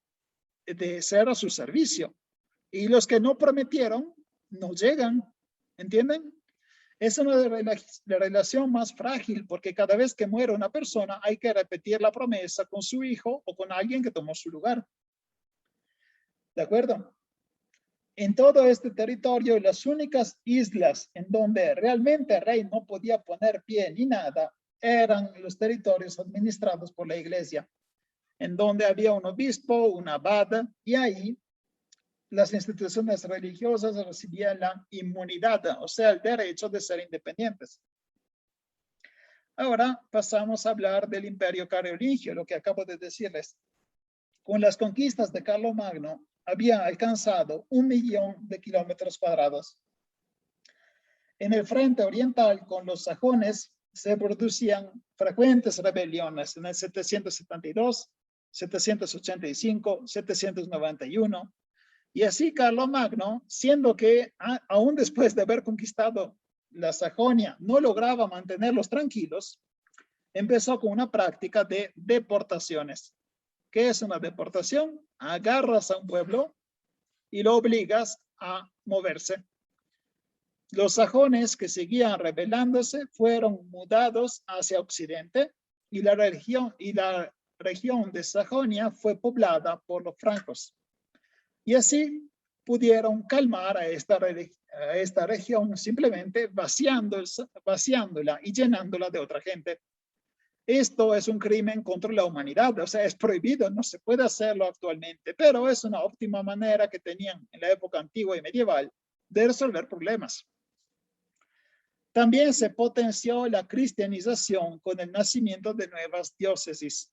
A: de ser a su servicio. Y los que no prometieron, no llegan. ¿Entienden? Es una relación más frágil porque cada vez que muere una persona hay que repetir la promesa con su hijo o con alguien que tomó su lugar. ¿De acuerdo? En todo este territorio, las únicas islas en donde realmente el rey no podía poner pie ni nada eran los territorios administrados por la iglesia, en donde había un obispo, un abad, y ahí las instituciones religiosas recibían la inmunidad, o sea, el derecho de ser independientes. Ahora pasamos a hablar del imperio carolingio, lo que acabo de decirles. Con las conquistas de Carlomagno, había alcanzado 1 millón de kilómetros cuadrados. En el frente oriental, con los sajones, se producían frecuentes rebeliones en el 772, 785, 791. Y así Carlomagno, siendo que aún después de haber conquistado la Sajonia, no lograba mantenerlos tranquilos, empezó con una práctica de deportaciones. ¿Qué es una deportación? Agarras a un pueblo y lo obligas a moverse. Los sajones que seguían rebelándose fueron mudados hacia occidente y la región de Sajonia fue poblada por los francos. Y así pudieron calmar a esta región simplemente vaciándola y llenándola de otra gente. Esto es un crimen contra la humanidad, o sea, es prohibido, no se puede hacerlo actualmente, pero es una óptima manera que tenían en la época antigua y medieval de resolver problemas. También se potenció la cristianización con el nacimiento de nuevas diócesis.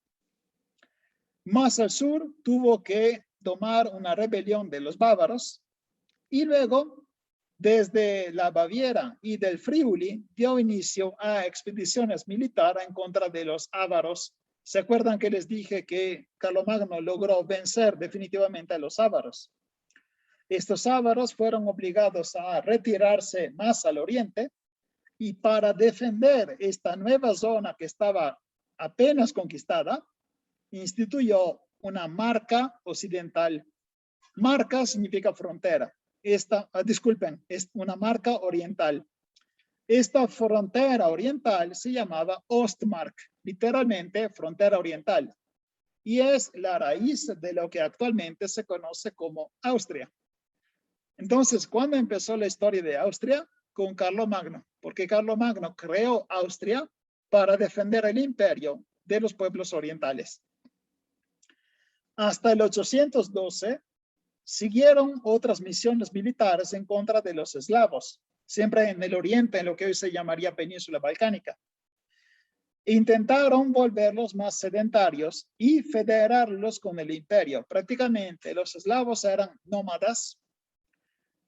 A: Más al sur tuvo que tomar una rebelión de los bávaros y luego desde la Baviera y del Friuli dio inicio a expediciones militares en contra de los ávaros. ¿Se acuerdan que les dije que Carlomagno logró vencer definitivamente a los ávaros? Estos ávaros fueron obligados a retirarse más al oriente y para defender esta nueva zona que estaba apenas conquistada, instituyó una marca occidental. Marca significa frontera. Disculpen, es una marca oriental. Esta frontera oriental se llamaba Ostmark, literalmente frontera oriental, y es la raíz de lo que actualmente se conoce como Austria. Entonces, ¿cuándo empezó la historia de Austria? Con Carlomagno, porque Carlomagno creó Austria para defender el imperio de los pueblos orientales. Hasta el 812, siguieron otras misiones militares en contra de los eslavos, siempre en el oriente, en lo que hoy se llamaría península balcánica. Intentaron volverlos más sedentarios y federarlos con el imperio. Prácticamente los eslavos eran nómadas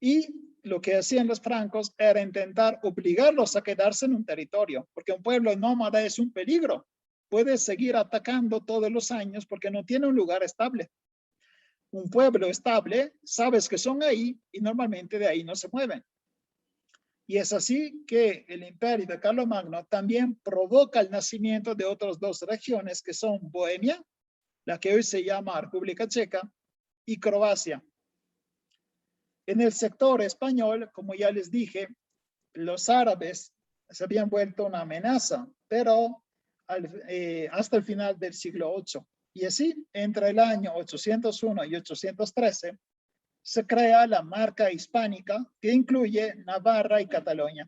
A: y lo que hacían los francos era intentar obligarlos a quedarse en un territorio, porque un pueblo nómada es un peligro. Puede seguir atacando todos los años porque no tiene un lugar estable. Un pueblo estable, sabes que son ahí y normalmente de ahí no se mueven. Y es así que el imperio de Carlomagno también provoca el nacimiento de otras dos regiones que son Bohemia, la que hoy se llama República Checa, y Croacia. En el sector español, como ya les dije, los árabes se habían vuelto una amenaza, pero hasta el final del siglo VIII. Y así, entre el año 801 y 813, se crea la marca hispánica que incluye Navarra y Cataluña.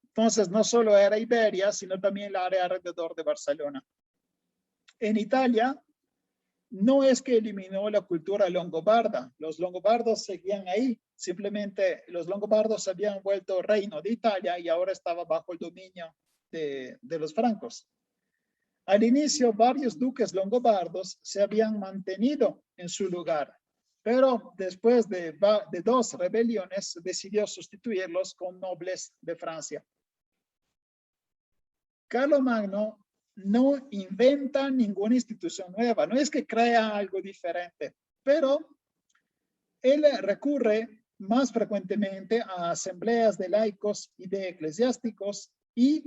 A: Entonces, no solo era Iberia, sino también el área alrededor de Barcelona. En Italia, no es que eliminó la cultura longobarda. Los longobardos seguían ahí. Simplemente los longobardos habían vuelto reino de Italia y ahora estaba bajo el dominio de los francos. Al inicio, varios duques longobardos se habían mantenido en su lugar, pero después de dos rebeliones decidió sustituirlos con nobles de Francia. Carlomagno no inventa ninguna institución nueva, no es que crea algo diferente, pero él recurre más frecuentemente a asambleas de laicos y de eclesiásticos y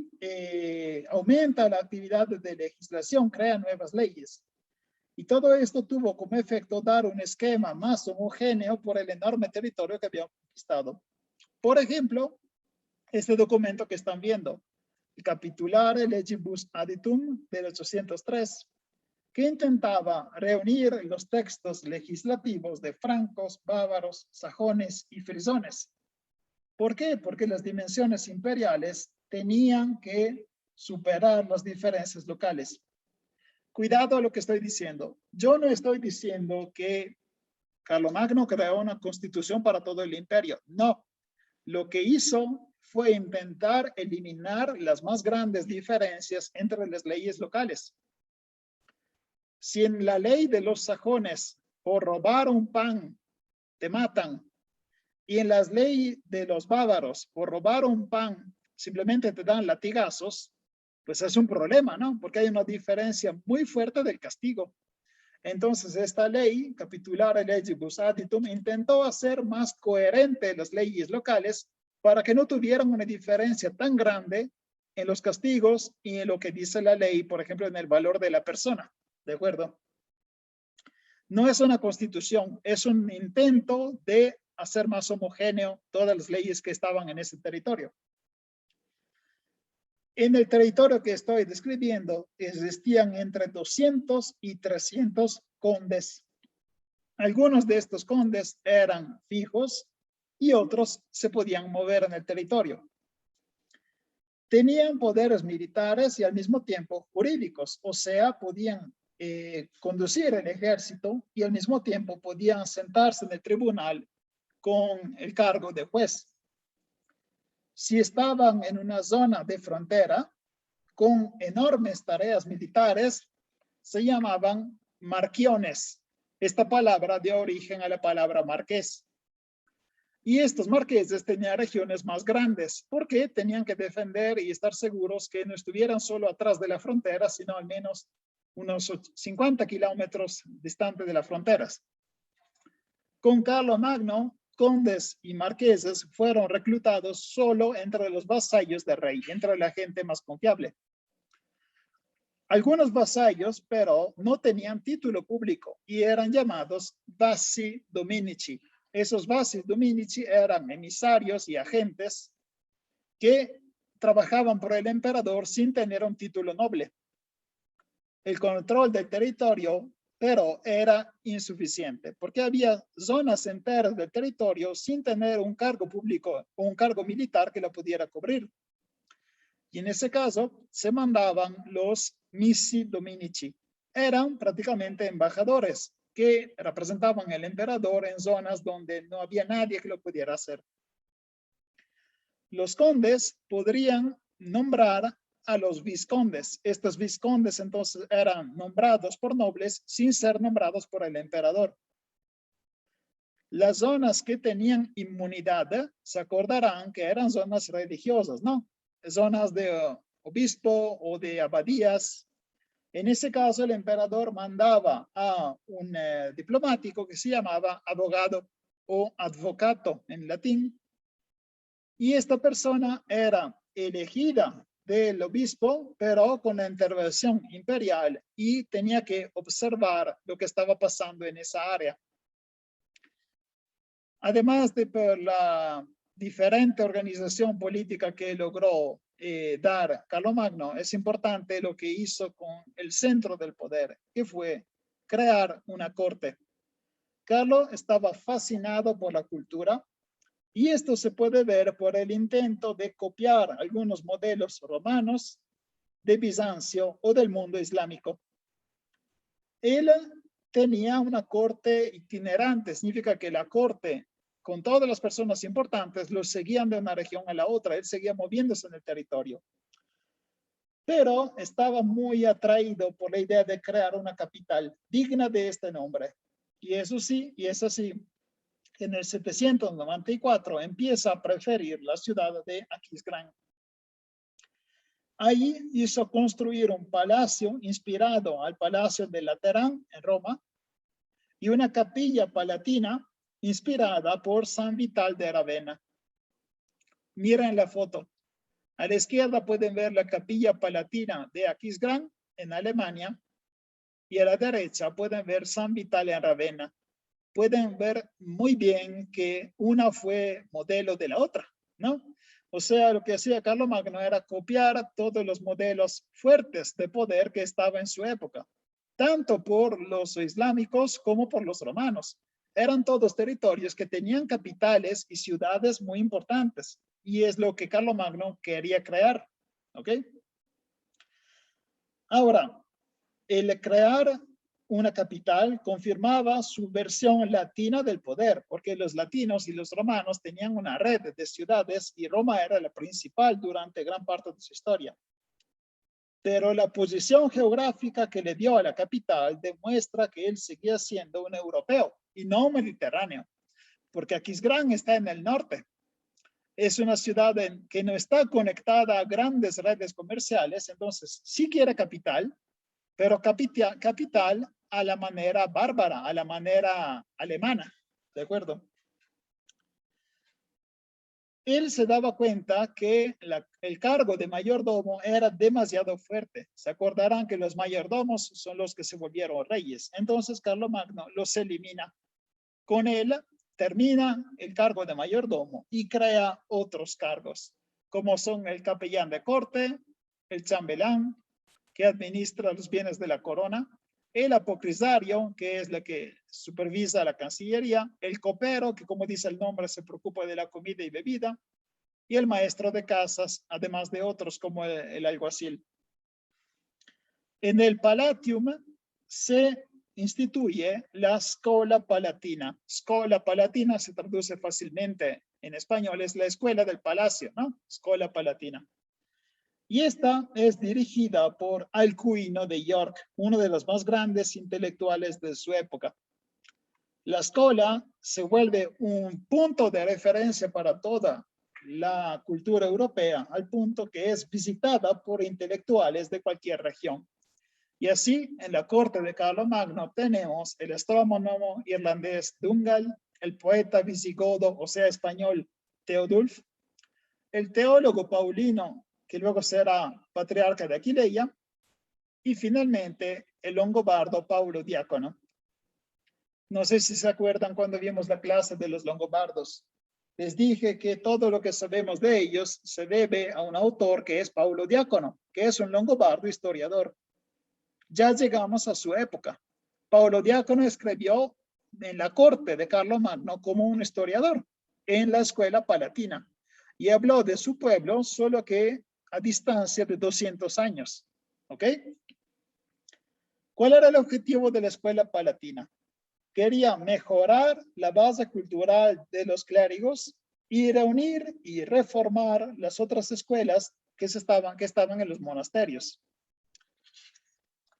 A: aumenta la actividad de legislación, crea nuevas leyes. Y todo esto tuvo como efecto dar un esquema más homogéneo por el enorme territorio que había conquistado. Por ejemplo, este documento que están viendo, el Capitulare Legibus Aditum del 803, que intentaba reunir los textos legislativos de francos, bávaros, sajones y frisones. ¿Por qué? Porque las dimensiones imperiales tenían que superar las diferencias locales. Cuidado a lo que estoy diciendo. Yo no estoy diciendo que Carlomagno creó una constitución para todo el imperio. No. Lo que hizo fue intentar eliminar las más grandes diferencias entre las leyes locales. Si en la ley de los sajones por robar un pan te matan, y en las leyes de los bávaros por robar un pan simplemente te dan latigazos, pues es un problema, ¿no? Porque hay una diferencia muy fuerte del castigo. Entonces esta ley, Capitulare Legibus Aditum, intentó hacer más coherente las leyes locales para que no tuvieran una diferencia tan grande en los castigos y en lo que dice la ley, por ejemplo, en el valor de la persona, ¿de acuerdo? No es una constitución, es un intento de hacer más homogéneo todas las leyes que estaban en ese territorio. En el territorio que estoy describiendo existían entre 200 y 300 condes. Algunos de estos condes eran fijos y otros se podían mover en el territorio. Tenían poderes militares y al mismo tiempo jurídicos, o sea, podían conducir el ejército y al mismo tiempo podían sentarse en el tribunal con el cargo de juez. Si estaban en una zona de frontera con enormes tareas militares, se llamaban marquiones. Esta palabra dio origen a la palabra marqués. Y estos marqueses tenían regiones más grandes porque tenían que defender y estar seguros que no estuvieran solo atrás de la frontera, sino al menos unos 50 kilómetros distante de las fronteras. Con Carlomagno, condes y marqueses fueron reclutados solo entre los vasallos del rey, entre la gente más confiable. Algunos vasallos, pero no tenían título público y eran llamados vassi dominici. Esos vassi dominici eran emisarios y agentes que trabajaban por el emperador sin tener un título noble. El control del territorio, pero era insuficiente, porque había zonas enteras del territorio sin tener un cargo público o un cargo militar que lo pudiera cubrir. Y en ese caso se mandaban los missi dominici. Eran prácticamente embajadores que representaban al emperador en zonas donde no había nadie que lo pudiera hacer. Los condes podrían nombrar a los vizcondes. Estos vizcondes entonces eran nombrados por nobles sin ser nombrados por el emperador. Las zonas que tenían inmunidad, se acordarán que eran zonas religiosas, ¿no? Zonas de obispo o de abadías. En ese caso, el emperador mandaba a un diplomático que se llamaba abogado o advocato en latín. Y esta persona era elegida del obispo, pero con la intervención imperial y tenía que observar lo que estaba pasando en esa área. Además de por la diferente organización política que logró dar Carlomagno, es importante lo que hizo con el centro del poder, que fue crear una corte. Carlos estaba fascinado por la cultura y esto se puede ver por el intento de copiar algunos modelos romanos, de Bizancio o del mundo islámico. Él tenía una corte itinerante, significa que la corte con todas las personas importantes los seguían de una región a la otra, él seguía moviéndose en el territorio. Pero estaba muy atraído por la idea de crear una capital digna de este nombre. Y eso sí, y es así, en el 794 empieza a preferir la ciudad de Aquisgrán. Ahí hizo construir un palacio inspirado al Palacio de Laterán en Roma y una capilla palatina inspirada por San Vital de Ravenna. Miren la foto. A la izquierda pueden ver la capilla palatina de Aquisgrán en Alemania y a la derecha pueden ver San Vital en Ravenna. Pueden ver muy bien que una fue modelo de la otra, ¿no? O sea, lo que hacía Carlomagno era copiar todos los modelos fuertes de poder que estaba en su época, tanto por los islámicos como por los romanos. Eran todos territorios que tenían capitales y ciudades muy importantes, y es lo que Carlomagno quería crear, ¿ok? Ahora, el crear una capital confirmaba su versión latina del poder, porque los latinos y los romanos tenían una red de ciudades y Roma era la principal durante gran parte de su historia. Pero la posición geográfica que le dio a la capital demuestra que él seguía siendo un europeo y no un mediterráneo, porque Aquisgrán está en el norte. Es una ciudad que no está conectada a grandes redes comerciales, entonces sí quiere capital, pero capital a la manera bárbara, a la manera alemana, ¿de acuerdo? él se daba cuenta que el cargo de mayordomo era demasiado fuerte. Se acordarán que los mayordomos son los que se volvieron reyes. Entonces Carlomagno los elimina. Con él termina el cargo de mayordomo y crea otros cargos, como son el capellán de corte, el chambelán, que administra los bienes de la corona, el apocrisario, que es la que supervisa la cancillería, el copero, que como dice el nombre se preocupa de la comida y bebida, y el maestro de casas, además de otros como el alguacil. En el Palatium se instituye la Scola Palatina. Scola Palatina se traduce fácilmente en español, es la escuela del palacio, ¿no? Scola Palatina. Y esta es dirigida por Alcuino de York, uno de los más grandes intelectuales de su época. La escuela se vuelve un punto de referencia para toda la cultura europea, al punto que es visitada por intelectuales de cualquier región. Y así, en la corte de Carlomagno tenemos el astrónomo irlandés Dungal, el poeta visigodo, o sea, español, Teodulf, el teólogo paulino, que luego será patriarca de Aquileia, y finalmente el longobardo Paulo Diácono. No sé si se acuerdan cuando vimos la clase de los longobardos. Les dije que todo lo que sabemos de ellos se debe a un autor que es Paulo Diácono, que es un longobardo historiador. Ya llegamos a su época. Paulo Diácono escribió en la corte de Carlomagno como un historiador en la escuela palatina y habló de su pueblo solo que a distancia de 200 años. ¿Ok? ¿Cuál era el objetivo de la escuela palatina? Quería mejorar la base cultural de los clérigos y reunir y reformar las otras escuelas que estaban en los monasterios.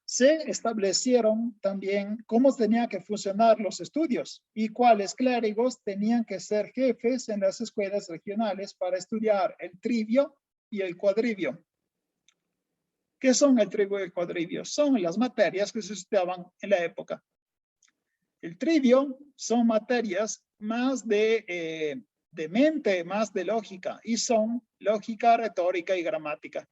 A: Se establecieron también cómo tenían que funcionar los estudios y cuáles clérigos tenían que ser jefes en las escuelas regionales para estudiar el trivio y el cuadrivio. ¿Qué son el trivio y el cuadrivio? Son las materias que se estudiaban en la época. El trivio son materias más de mente, más de lógica, y son lógica, retórica y gramática.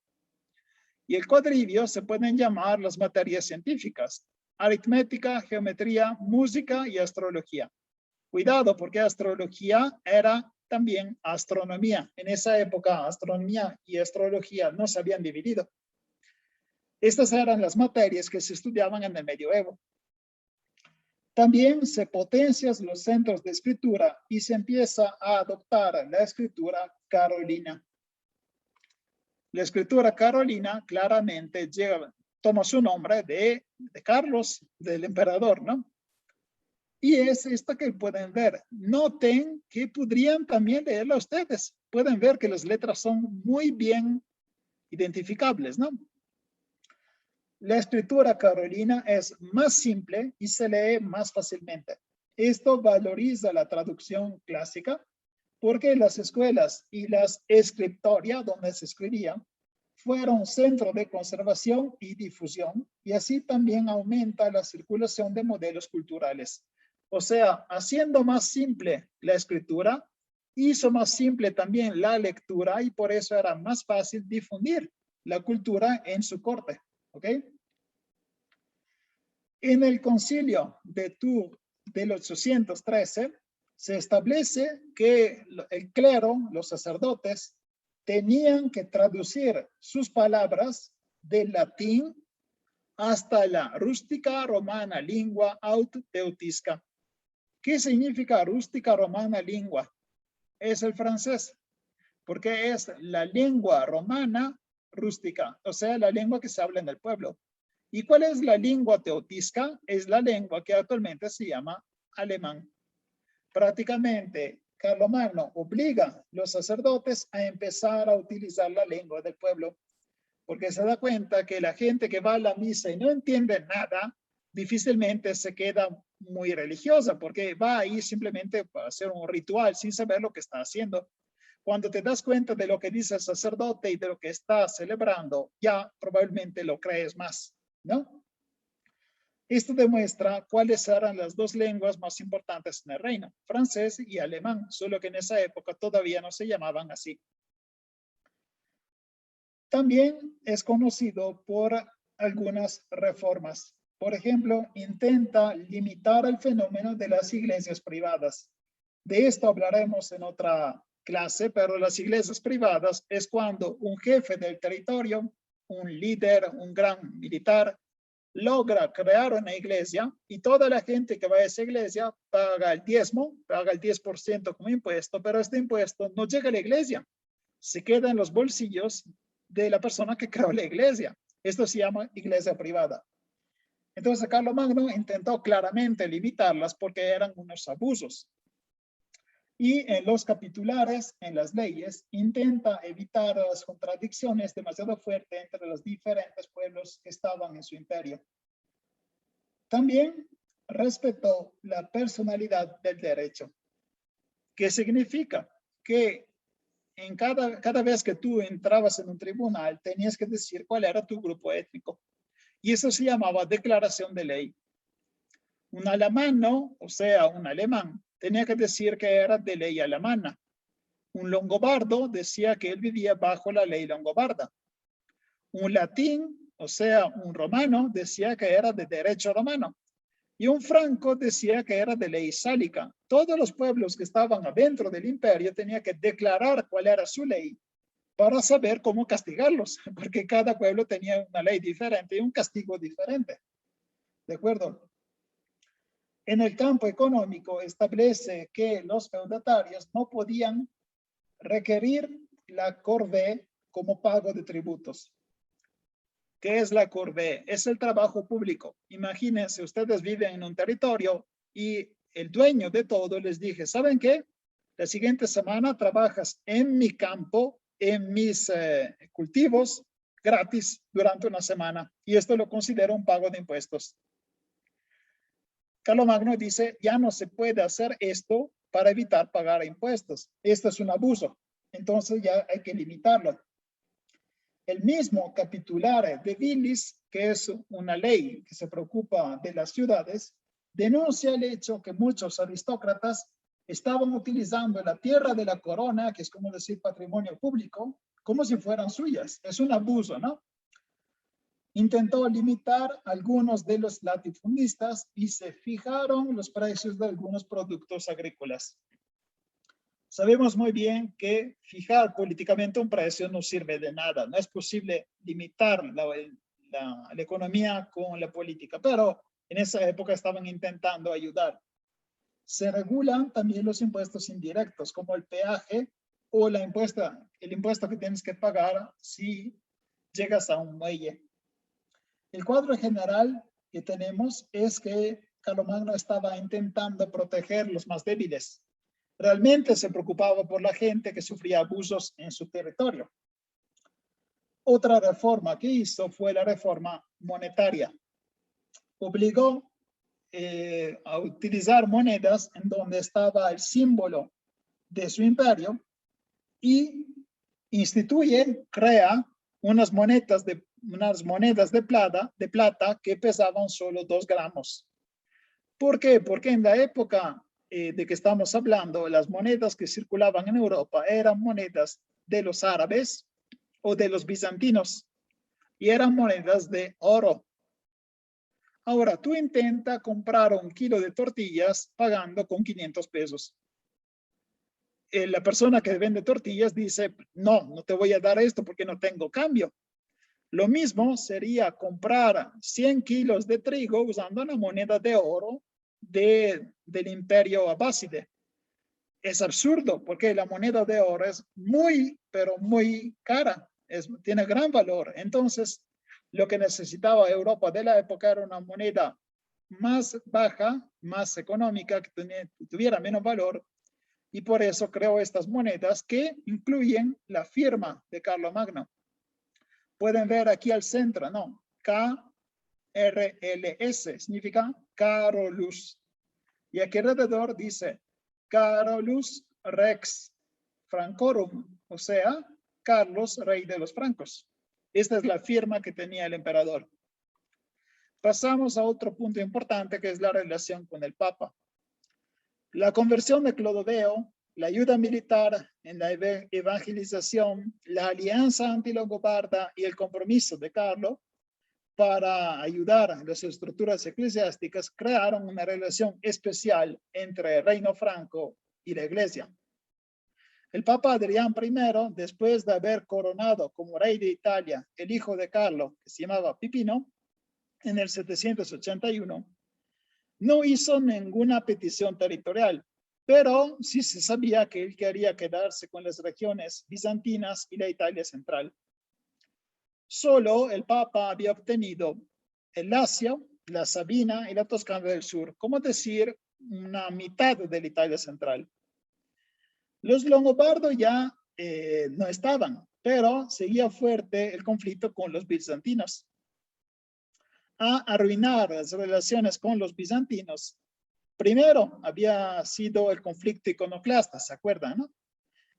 A: Y el cuadrivio se pueden llamar las materias científicas: aritmética, geometría, música y astrología. Cuidado, porque astrología era también astronomía. En esa época, astronomía y astrología no se habían dividido. Estas eran las materias que se estudiaban en el medioevo. También se potencian los centros de escritura y se empieza a adoptar la escritura carolina. La escritura carolina claramente toma su nombre de Carlos, del emperador, ¿no? Y es esta que pueden ver. Noten que podrían también leerla ustedes. Pueden ver que las letras son muy bien identificables, ¿no? La escritura carolina es más simple y se lee más fácilmente. Esto valoriza la traducción clásica porque las escuelas y las escritorias donde se escribía fueron centro de conservación y difusión, y así también aumenta la circulación de modelos culturales. O sea, haciendo más simple la escritura, hizo más simple también la lectura y por eso era más fácil difundir la cultura en su corte. ¿Ok? En el concilio de Tours del 813 se establece que el clero, los sacerdotes, tenían que traducir sus palabras del latín hasta la rústica romana lingua aut teutisca. ¿Qué significa rústica romana lingua? Es el francés, porque es la lengua romana rústica, o sea, la lengua que se habla en el pueblo. ¿Y cuál es la lengua teutisca? Es la lengua que actualmente se llama alemán. Prácticamente, Carlomagno obliga a los sacerdotes a empezar a utilizar la lengua del pueblo, porque se da cuenta que la gente que va a la misa y no entiende nada, difícilmente se queda muy religiosa, porque va ahí simplemente para hacer un ritual sin saber lo que está haciendo. Cuando te das cuenta de lo que dice el sacerdote y de lo que está celebrando, ya probablemente lo crees más, ¿no? Esto demuestra cuáles eran las dos lenguas más importantes en el reino, francés y alemán, solo que en esa época todavía no se llamaban así. También es conocido por algunas reformas. Por ejemplo, intenta limitar el fenómeno de las iglesias privadas. De esto hablaremos en otra clase, pero las iglesias privadas es cuando un jefe del territorio, un líder, un gran militar, logra crear una iglesia y toda la gente que va a esa iglesia paga el diezmo, paga el 10% como impuesto, pero este impuesto no llega a la iglesia, se queda en los bolsillos de la persona que creó la iglesia. Esto se llama iglesia privada. Entonces, Carlomagno intentó claramente limitarlas porque eran unos abusos. Y en los capitulares, en las leyes, intenta evitar las contradicciones demasiado fuertes entre los diferentes pueblos que estaban en su imperio. También respetó la personalidad del derecho. ¿Qué significa? Que en cada vez que tú entrabas en un tribunal, tenías que decir cuál era tu grupo étnico. Y eso se llamaba declaración de ley. Un alemano, o sea, un alemán, tenía que decir que era de ley alemana. Un longobardo decía que él vivía bajo la ley longobarda. Un latín, o sea, un romano, decía que era de derecho romano. Y un franco decía que era de ley sálica. Todos los pueblos que estaban adentro del imperio tenían que declarar cuál era su ley para saber cómo castigarlos, porque cada pueblo tenía una ley diferente y un castigo diferente. ¿De acuerdo? En el campo económico establece que los feudatarios no podían requerir la corvée como pago de tributos. ¿Qué es la corvée? Es el trabajo público. Imagínense, ustedes viven en un territorio y el dueño de todo les dije, ¿saben qué? La siguiente semana trabajas en mi campo, en mis cultivos, gratis durante una semana. Y esto lo considero un pago de impuestos. Carlomagno dice, ya no se puede hacer esto para evitar pagar impuestos. Esto es un abuso. Entonces ya hay que limitarlo. El mismo capitulare de Vilis, que es una ley que se preocupa de las ciudades, denuncia el hecho que muchos aristócratas estaban utilizando la tierra de la corona, que es como decir patrimonio público, como si fueran suyas. Es un abuso, ¿no? Intentó limitar algunos de los latifundistas y se fijaron los precios de algunos productos agrícolas. Sabemos muy bien que fijar políticamente un precio no sirve de nada. No es posible limitar la economía con la política, pero en esa época estaban intentando ayudar. Se regulan también los impuestos indirectos, como el peaje o el impuesto que tienes que pagar si llegas a un muelle. El cuadro general que tenemos es que Carlomagno estaba intentando proteger los más débiles. Realmente se preocupaba por la gente que sufría abusos en su territorio. Otra reforma que hizo fue la reforma monetaria. Obligó a utilizar monedas en donde estaba el símbolo de su imperio y crea unas monedas de plata que pesaban solo 2 gramos. ¿Por qué? Porque en la época de que estamos hablando, las monedas que circulaban en Europa eran monedas de los árabes o de los bizantinos y eran monedas de oro. Ahora, tú intenta comprar 1 kilo de tortillas pagando con 500 pesos. La persona que vende tortillas dice, no te voy a dar esto porque no tengo cambio. Lo mismo sería comprar 100 kilos de trigo usando una moneda de oro del imperio abáside. Es absurdo porque la moneda de oro es muy, pero muy cara, tiene gran valor. Entonces, lo que necesitaba Europa de la época era una moneda más baja, más económica, que tuviera menos valor, y por eso creó estas monedas que incluyen la firma de Carlomagno. Pueden ver aquí al centro, ¿no? KRLS, significa Carolus. Y aquí alrededor dice Carolus Rex Francorum, o sea, Carlos, rey de los francos. Esta es la firma que tenía el emperador. Pasamos a otro punto importante que es la relación con el Papa. La conversión de Clodoveo, la ayuda militar en la evangelización, la alianza antilongobarda y el compromiso de Carlo para ayudar a las estructuras eclesiásticas crearon una relación especial entre el reino franco y la iglesia. El Papa Adrián I, después de haber coronado como rey de Italia el hijo de Carlo, que se llamaba Pipino, en el 781, no hizo ninguna petición territorial, pero sí se sabía que él quería quedarse con las regiones bizantinas y la Italia central. Solo el Papa había obtenido el Lacio, la Sabina y la Toscana del Sur, como decir, una mitad de la Italia central. Los longobardos ya no estaban, pero seguía fuerte el conflicto con los bizantinos. A arruinar las relaciones con los bizantinos, primero había sido el conflicto iconoclasta, ¿se acuerdan? ¿No?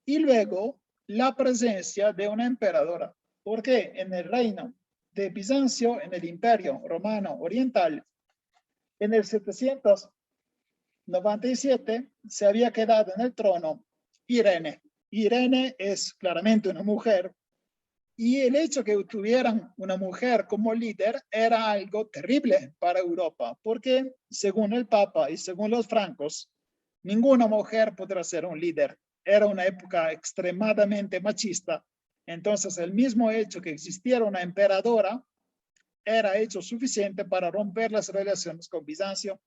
A: Y luego la presencia de una emperadora, porque en el reino de Bizancio, en el Imperio Romano Oriental, en el 797 se había quedado en el trono Irene. Irene es claramente una mujer, y el hecho que tuvieran una mujer como líder era algo terrible para Europa, porque según el Papa y según los francos, ninguna mujer podrá ser un líder. Era una época extremadamente machista. Entonces, el mismo hecho que existiera una emperadora era hecho suficiente para romper las relaciones con Bizancio.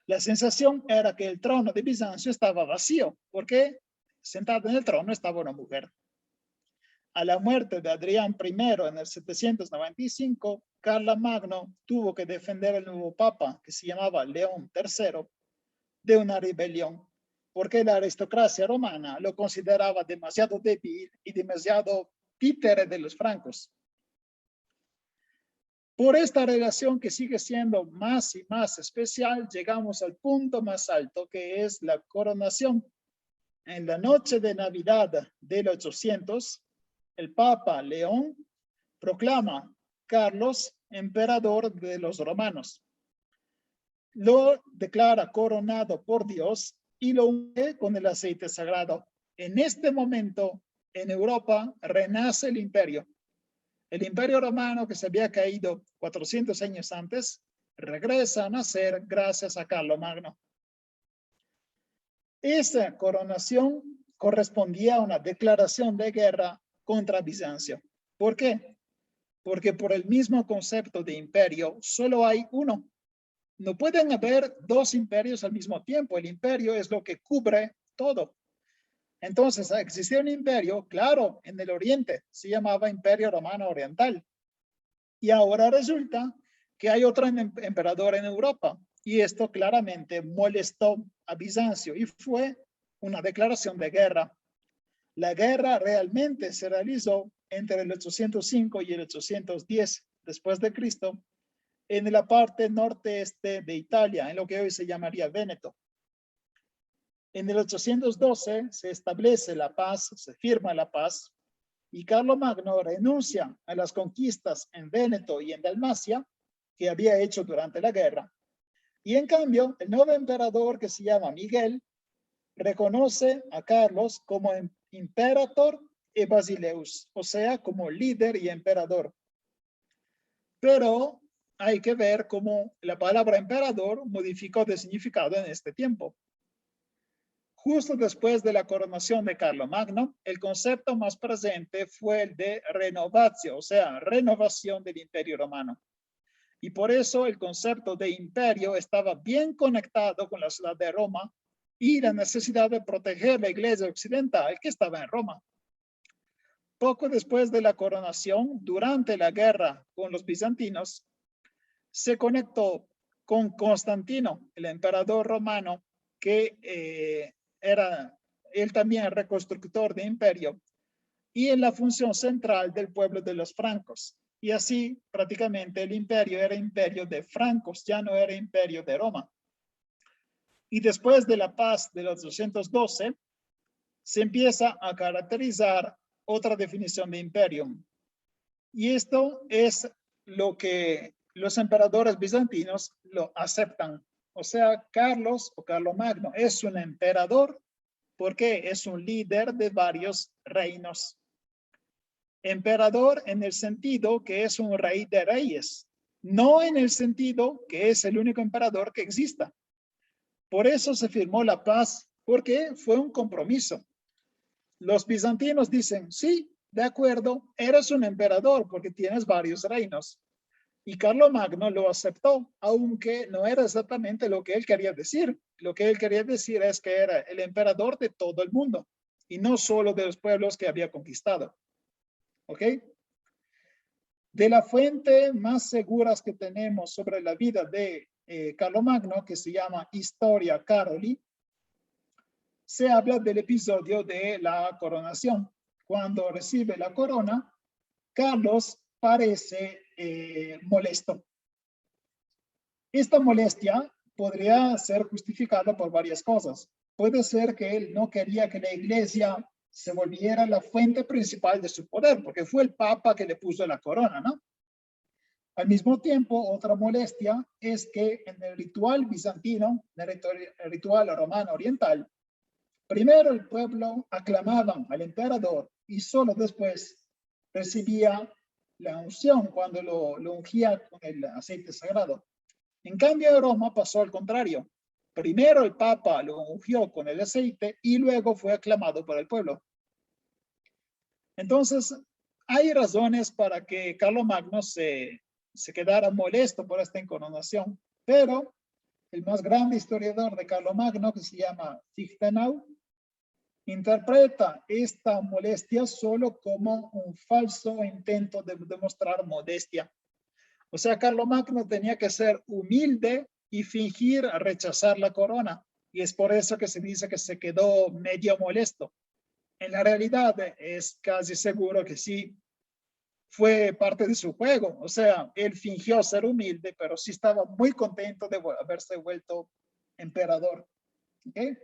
A: La sensación era que el trono de Bizancio estaba vacío, porque sentada en el trono estaba una mujer. A la muerte de Adrián I en el 795, Carlomagno tuvo que defender al nuevo papa, que se llamaba León III, de una rebelión, porque la aristocracia romana lo consideraba demasiado débil y demasiado títere de los francos. Por esta relación que sigue siendo más y más especial, llegamos al punto más alto, que es la coronación. En la noche de Navidad del 800, el Papa León proclama Carlos emperador de los romanos. Lo declara coronado por Dios y lo unge con el aceite sagrado. En este momento, en Europa, renace el imperio. El imperio romano, que se había caído 400 años antes, regresa a nacer gracias a Carlomagno. Esa coronación correspondía a una declaración de guerra contra Bizancio. ¿Por qué? Porque por el mismo concepto de imperio, solo hay uno. No pueden haber dos imperios al mismo tiempo. El imperio es lo que cubre todo. Entonces, existía un imperio, claro, en el oriente, se llamaba Imperio Romano Oriental. Y ahora resulta que hay otro emperador en Europa. Y esto claramente molestó a Bizancio y fue una declaración de guerra. La guerra realmente se realizó entre el 805 y el 810 después de Cristo en la parte norte-este de Italia, en lo que hoy se llamaría Véneto. En el 812 se establece la paz, se firma la paz, y Carlomagno renuncia a las conquistas en Véneto y en Dalmacia que había hecho durante la guerra. Y en cambio, el nuevo emperador, que se llama Miguel, reconoce a Carlos como imperator y basileus, o sea, como líder y emperador. Pero hay que ver cómo la palabra emperador modificó de significado en este tiempo. Justo después de la coronación de Carlomagno, el concepto más presente fue el de renovatio, o sea, renovación del Imperio Romano. Y por eso el concepto de imperio estaba bien conectado con la ciudad de Roma y la necesidad de proteger la iglesia occidental que estaba en Roma. Poco después de la coronación, durante la guerra con los bizantinos, se conectó con Constantino, el emperador romano, que era él también reconstructor de imperio, y en la función central del pueblo de los francos. Y así prácticamente el imperio era imperio de francos, ya no era imperio de Roma. Y después de la paz de los 212, se empieza a caracterizar otra definición de imperium. Y esto es lo que los emperadores bizantinos lo aceptan. O sea, Carlos o Carlomagno es un emperador porque es un líder de varios reinos. Emperador en el sentido que es un rey de reyes, no en el sentido que es el único emperador que exista. Por eso se firmó la paz, porque fue un compromiso. Los bizantinos dicen, sí, de acuerdo, eres un emperador porque tienes varios reinos. Y Carlomagno lo aceptó, aunque no era exactamente lo que él quería decir. Lo que él quería decir es que era el emperador de todo el mundo y no solo de los pueblos que había conquistado. ¿Ok? De la fuente más seguras que tenemos sobre la vida de Carlomagno, que se llama Historia Caroli, se habla del episodio de la coronación. Cuando recibe la corona, Carlos parece molesto. Esta molestia podría ser justificada por varias cosas. Puede ser que él no quería que la iglesia se volviera la fuente principal de su poder, porque fue el papa que le puso la corona, ¿no? Al mismo tiempo, otra molestia es que en el ritual bizantino, en el ritual romano oriental, primero el pueblo aclamaba al emperador y solo después recibía la unción cuando lo ungía con el aceite sagrado. En cambio, en Roma pasó al contrario. Primero el papa lo ungió con el aceite y luego fue aclamado por el pueblo. Entonces, hay razones para que Carlomagno se quedara molesto por esta incoronación, pero el más grande historiador de Carlomagno, que se llama Fichtenau, interpreta esta molestia solo como un falso intento de demostrar modestia. O sea, Carlomagno tenía que ser humilde y fingir rechazar la corona. Y es por eso que se dice que se quedó medio molesto. En la realidad es casi seguro que sí fue parte de su juego. O sea, él fingió ser humilde, pero sí estaba muy contento de haberse vuelto emperador. ¿Okay?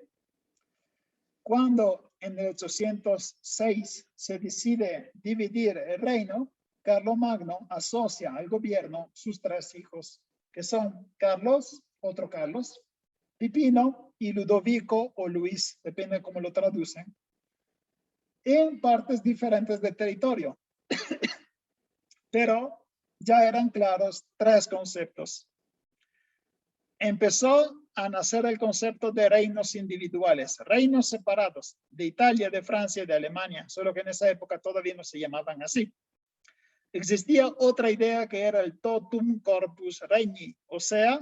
A: Cuando en el 806 se decide dividir el reino, Carlomagno asocia al gobierno sus tres hijos, que son Carlos, otro Carlos, Pipino y Ludovico o Luis, depende de cómo lo traducen, en partes diferentes del territorio. Pero ya eran claros tres conceptos. Empezó a nacer el concepto de reinos individuales, reinos separados de Italia, de Francia y de Alemania, solo que en esa época todavía no se llamaban así. Existía otra idea que era el totum corpus regni, o sea,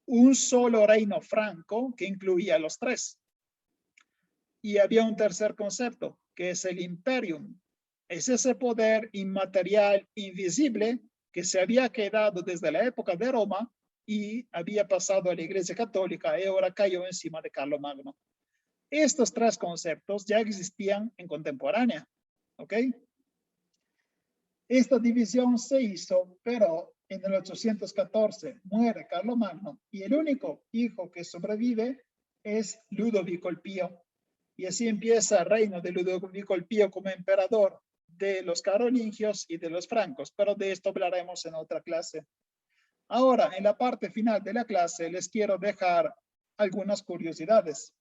A: un solo reino franco que incluía a los tres. Y había un tercer concepto, que es el imperium. Es ese poder inmaterial, invisible, que se había quedado desde la época de Roma y había pasado a la Iglesia Católica y ahora cayó encima de Carlomagno. Estos tres conceptos ya existían en contemporánea, ¿ok? Esta división se hizo, pero en el 814 muere Carlomagno y el único hijo que sobrevive es Ludovico el Pío. Y así empieza el reino de Ludovico el Pío como emperador de los carolingios y de los francos, pero de esto hablaremos en otra clase. Ahora, en la parte final de la clase, les quiero dejar algunas curiosidades.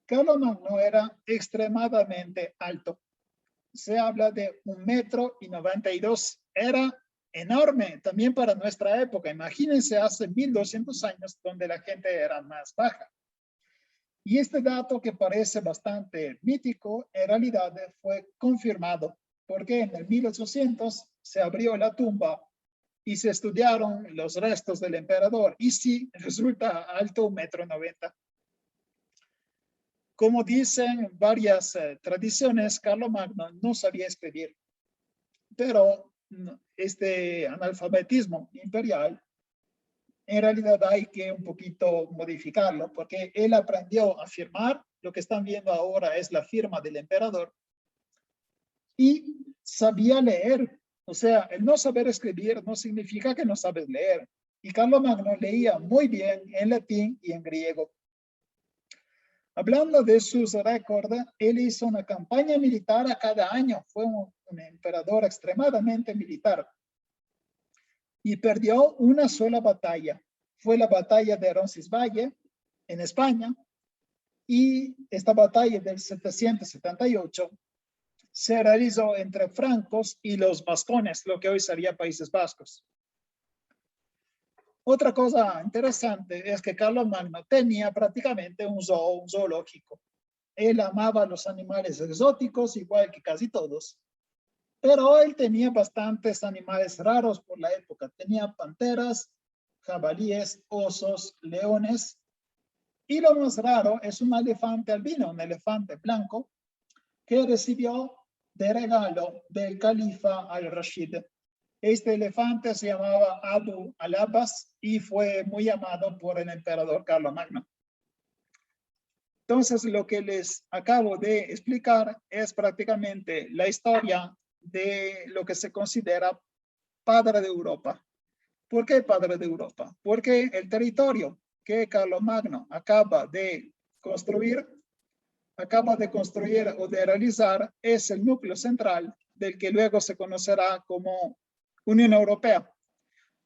A: Carlomagno era extremadamente alto. Se habla de 1,92 m. Era enorme también para nuestra época. Imagínense hace 1200 años donde la gente era más baja. Y este dato que parece bastante mítico, en realidad fue confirmado porque en el 1800 se abrió la tumba y se estudiaron los restos del emperador y sí, resulta alto 1,90 m. Como dicen varias tradiciones, Carlomagno no sabía escribir, pero este analfabetismo imperial en realidad hay que un poquito modificarlo porque él aprendió a firmar. Lo que están viendo ahora es la firma del emperador y sabía leer. O sea, el no saber escribir no significa que no sabes leer. Y Carlomagno leía muy bien en latín y en griego. Hablando de sus récords, él hizo una campaña militar a cada año. Fue un emperador extremadamente militar. y perdió una sola batalla. Fue la batalla de Roncesvalles en España, y esta batalla del 778 se realizó entre francos y los vascones, lo que hoy sería Países Vascos. Otra cosa interesante es que Carlomagno tenía prácticamente un zoológico. Él amaba los animales exóticos, igual que casi todos, pero él tenía bastantes animales raros por la época. Tenía panteras, jabalíes, osos, leones, y lo más raro es un elefante albino, un elefante blanco, que recibió de regalo del califa al-Rashid. Este elefante se llamaba Abu al-Abbas y fue muy amado por el emperador Carlomagno. Entonces, lo que les acabo de explicar es prácticamente la historia de lo que se considera padre de Europa. ¿Por qué padre de Europa? Porque el territorio que Carlomagno acaba de construir o de realizar es el núcleo central del que luego se conocerá como Unión Europea.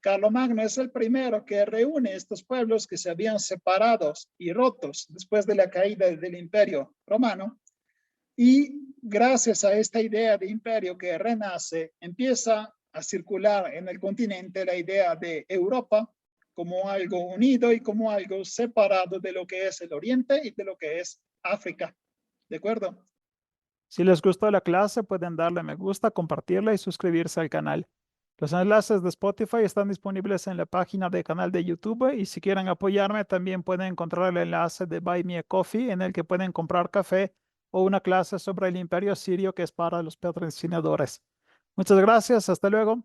A: Carlomagno es el primero que reúne estos pueblos que se habían separado y rotos después de la caída del Imperio Romano, y gracias a esta idea de imperio que renace, empieza a circular en el continente la idea de Europa como algo unido y como algo separado de lo que es el Oriente y de lo que es África. ¿De acuerdo?
B: Si les gustó la clase, pueden darle me gusta, compartirla y suscribirse al canal. Los enlaces de Spotify están disponibles en la página del canal de YouTube, y si quieren apoyarme también pueden encontrar el enlace de Buy Me a Coffee, en el que pueden comprar café o una clase sobre el Imperio Sirio que es para los patrocinadores. Muchas gracias, hasta luego.